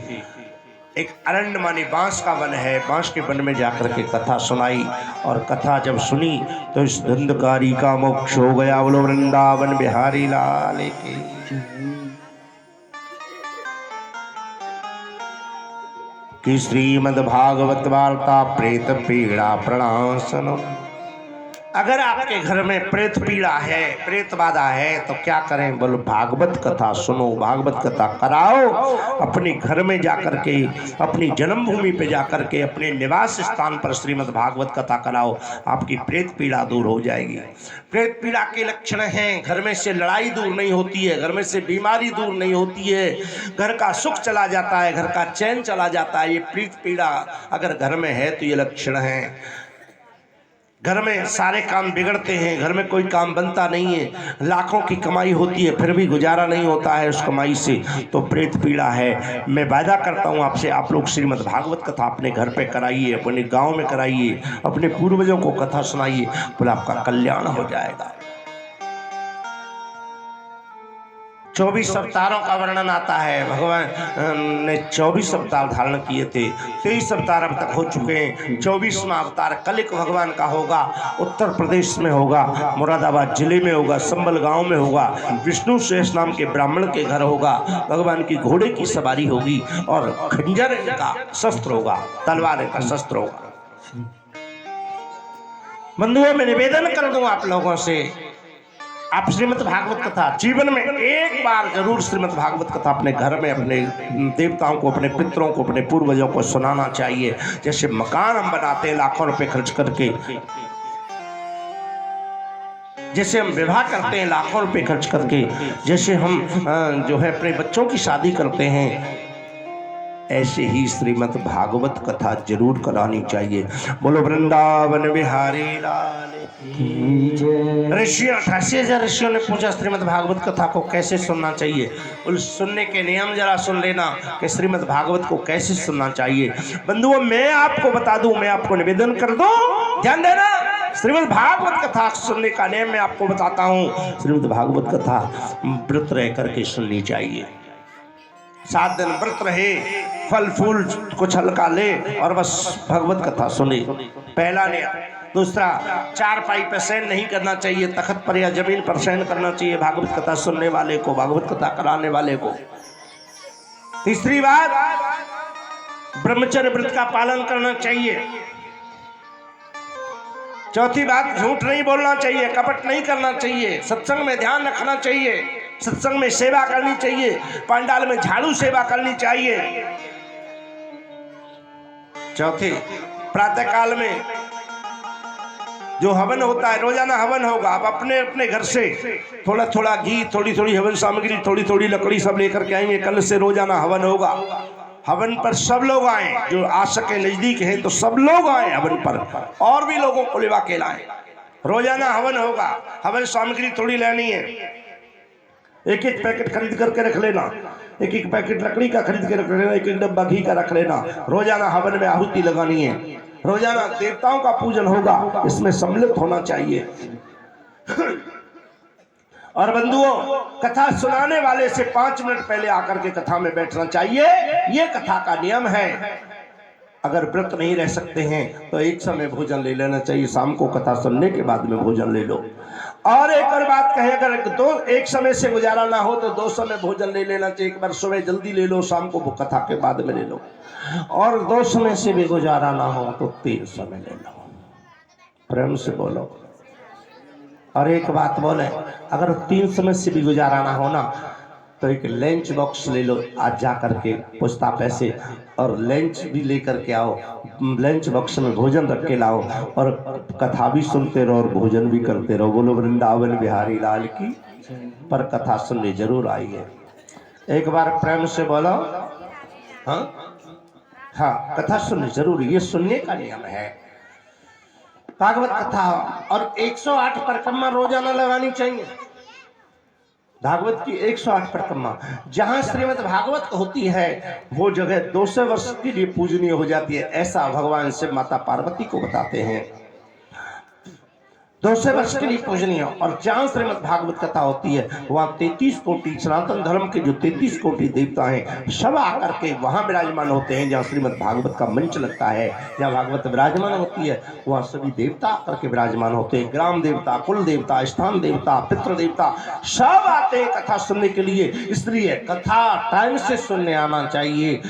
एक अरण्य मानी बांस का वन है, बांस के वन में जाकर के कथा सुनाई, और कथा जब सुनी तो इस धंधकारी का मोक्ष हो गया। बोलो वृंदावन बिहारी लाल की। कि श्रीमद् भागवत वार्ता प्रेत पीड़ा प्रणाशनम। अगर आपके घर में प्रेत पीड़ा है, प्रेत बाधा है तो क्या करें, बोलो भागवत कथा सुनो, भागवत कथा कराओ। अपने घर में जाकर के, अपनी जन्मभूमि पे जाकर के, अपने निवास स्थान पर श्रीमद् भागवत कथा कराओ, आपकी प्रेत पीड़ा दूर हो जाएगी। प्रेत पीड़ा के लक्षण हैं, घर में से लड़ाई दूर नहीं होती है, घर में से बीमारी दूर नहीं होती है, घर का सुख चला जाता है, घर का चैन चला जाता है। ये प्रेत पीड़ा अगर घर में है तो ये लक्षण है। घर में सारे काम बिगड़ते हैं, घर में कोई काम बनता नहीं है, लाखों की कमाई होती है फिर भी गुजारा नहीं होता है उस कमाई से, तो प्रेत पीड़ा है। मैं वादा करता हूँ आपसे, आप लोग श्रीमद् भागवत कथा अपने घर पे कराइए, अपने गांव में कराइए, अपने पूर्वजों को कथा सुनाइए, बोले आपका कल्याण हो जाएगा। 24 अवतारों का वर्णन आता है। भगवान ने 24 अवतार धारण किए थे, 23 अवतार अब तक हो चुके हैं। 24वां अवतार कलिक भगवान का होगा, उत्तर प्रदेश में होगा, मुरादाबाद जिले में होगा, संबल गांव में होगा, विष्णु शेष नाम के ब्राह्मण के घर होगा। भगवान की घोड़े की सवारी होगी और खंजर का शस्त्र होगा, तलवार का शस्त्र होगा। बंधुओं मैं निवेदन कर दूं आप लोगों से, आप श्रीमद् भागवत कथा जीवन में एक बार जरूर श्रीमद् भागवत कथा अपने घर में अपने देवताओं को, अपने पितरों को, अपने पूर्वजों को सुनाना चाहिए। जैसे मकान हम बनाते हैं लाखों रुपए खर्च करके, जैसे हम विवाह करते हैं लाखों रुपए खर्च करके, जैसे हम जो है अपने बच्चों की शादी करते हैं, ऐसे ही श्रीमद् भागवत कथा जरूर करानी चाहिए। बोलो वृंदावन बिहारी लाल की जय। ऋषियों 88,000 ऋषियों ने पूछा श्रीमद् भागवत कथा को कैसे सुनना चाहिए। उस सुनने के नियम जरा सुन लेना कि श्रीमद् भागवत को कैसे सुनना चाहिए। बंधुओं मैं आपको बता दूं, मैं आपको निवेदन कर दूं, ध्यान देना। श्रीमद् भागवत कथा सुनने का नियम मैं आपको बताता हूं। श्रीमद् भागवत कथा व्रत रह करके सुननी चाहिए। 7 दिन व्रत रहे, फल फूल कुछ हल्का ले और बस भगवत कथा सुने, पहला नियम। दूसरा, चारपाई पर शयन नहीं करना चाहिए, तख्त पर या जमीन पर शयन करना चाहिए भागवत कथा सुनने वाले को, भागवत कथा कराने वाले को। तीसरी बात, ब्रह्मचर्य व्रत का पालन करना चाहिए। चौथी बात, झूठ नहीं बोलना चाहिए, कपट नहीं करना चाहिए, सत्संग में ध्यान रखना चाहिए, सत्संग में सेवा करनी चाहिए, पंडाल में झाड़ू सेवा करनी चाहिए। चौथी, प्रातः काल में जो हवन होता है, रोजाना हवन होगा, आप अपने अपने घर से थोड़ा थोड़ा घी, थोड़ी थोड़ी हवन सामग्री, थोड़ी थोड़ी लकड़ी सब लेकर के आएंगे, कल से रोजाना हवन होगा। हवन पर सब लोग आए, जो आ सके नजदीक हैं तो सब लोग आए हवन पर, और भी लोगों को लेवा के लाएं। रोजाना हवन होगा। हवन सामग्री थोड़ी लेनी है, एक एक पैकेट खरीद करके रख लेना, एक एक पैकेट लकड़ी का खरीद के रख लेना, एक एक डब्बा घी का रख लेना। रोजाना हवन में आहुति लगानी है, रोजाना देवताओं का पूजन होगा, इसमें सम्मिलित होना चाहिए। और बंधुओं, कथा सुनाने वाले से 5 मिनट पहले आकर के कथा में बैठना चाहिए, ये कथा का नियम है। अगर व्रत नहीं रह सकते हैं तो एक समय भोजन ले लेना चाहिए, शाम को कथा सुनने के बाद में भोजन ले लो। और एक और बात कहे, अगर एक समय से गुजारा ना हो तो 2 समय भोजन ले लेना चाहिए। एक बार सुबह जल्दी ले लो, शाम को कथा के बाद में ले लो। और 2 समय से भी गुजारा ना हो तो 3 समय ले लो। प्रेम से बोलो। और एक बात बोले, अगर 3 समय से भी गुजारा ना हो ना तो एक लंच बॉक्स ले लो, आज जा करके पुछता पैसे और लंच भी लेकर के आओ। लंच बॉक्स में भोजन रख के लाओ और कथा भी सुनते रहो और भोजन भी करते रहो। बोलो वृंदावन बिहारी लाल की। पर कथा सुनने जरूर आइए, एक बार प्रेम से बोलो। हाँ, कथा सुनने जरूर, ये सुनने का नियम है। भागवत कथा और 108 परिक्रमा रोजाना लगानी चाहिए। भागवत की 108 परिक्रमा, जहां श्रीमद् भागवत होती है वो जगह 200 वर्ष के लिए पूजनीय हो जाती है, ऐसा भगवान शिव माता पार्वती को बताते हैं। 200 वर्ष के लिए पूजनीय। और जहां श्रीमद् भागवत कथा होती है वहां 33 कोटि सनातन धर्म के जो 33 कोटि देवता हैं सब आकर के वहां विराजमान होते हैं। जहां श्रीमद् भागवत का मंच लगता है, जहां भागवत विराजमान होती है वहां सभी देवता आकर के विराजमान होते हैं। ग्राम देवता, कुल देवता, स्थान देवता, पितृ देवता सब आते हैं कथा सुनने के लिए। इसलिए कथा टाइम से सुनने आना चाहिए।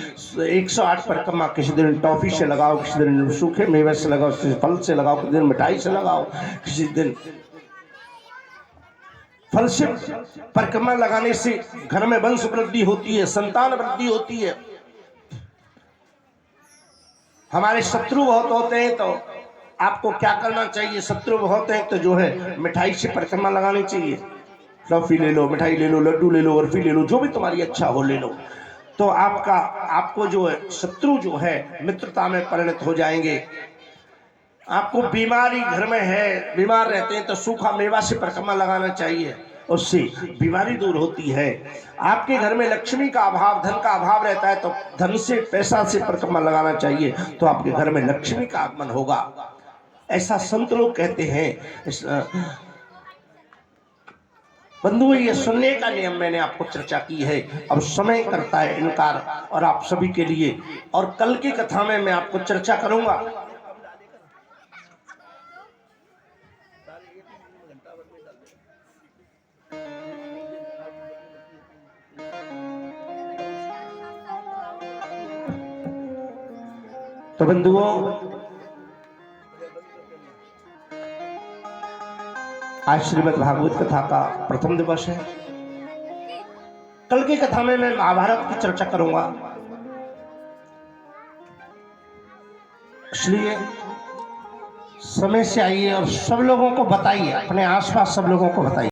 108 परिक्रमा किसी दिन टॉफी से लगाओ, किसी दिन सूखे मेवे से लगाओ, किसी फल से लगाओ, किसी दिन मिठाई से लगाओ, किसी दिन फल से परिक्रमा लगाने से घर में वंश वृद्धि होती है, संतान वृद्धि होती है। हमारे शत्रु बहुत होते हैं तो आपको क्या करना चाहिए? शत्रु बहुत हैं तो जो है मिठाई से परिक्रमा लगानी चाहिए। टॉफी ले लो, मिठाई ले लो, लड्डू ले लो, बर्फी ले लो, जो भी तुम्हारी अच्छा हो ले लो। तो आपको जो है शत्रु जो है मित्रता में परिणत हो जाएंगे। आपको बीमारी घर में है, बीमार रहते हैं तो सूखा मेवा से परिक्रमा लगाना चाहिए, उससे बीमारी दूर होती है। आपके घर में लक्ष्मी का अभाव, धन का अभाव रहता है तो धन से, पैसा से परिक्रमा लगाना चाहिए, तो आपके घर में लक्ष्मी का आगमन होगा, ऐसा संत लोग कहते हैं। बंधुओं, ये सुनने का नियम मैंने आपको चर्चा की है। अब समय करता है इनकार और आप सभी के लिए, और कल की कथा में मैं आपको चर्चा करूंगा। तो बंधुओं, आज श्रीमद् भागवत कथा का प्रथम दिवस है। कल की कथा में मैं महाभारत की चर्चा करूंगा, इसलिए समय से आइए और सब लोगों को बताइए, अपने आसपास सब लोगों को बताइए।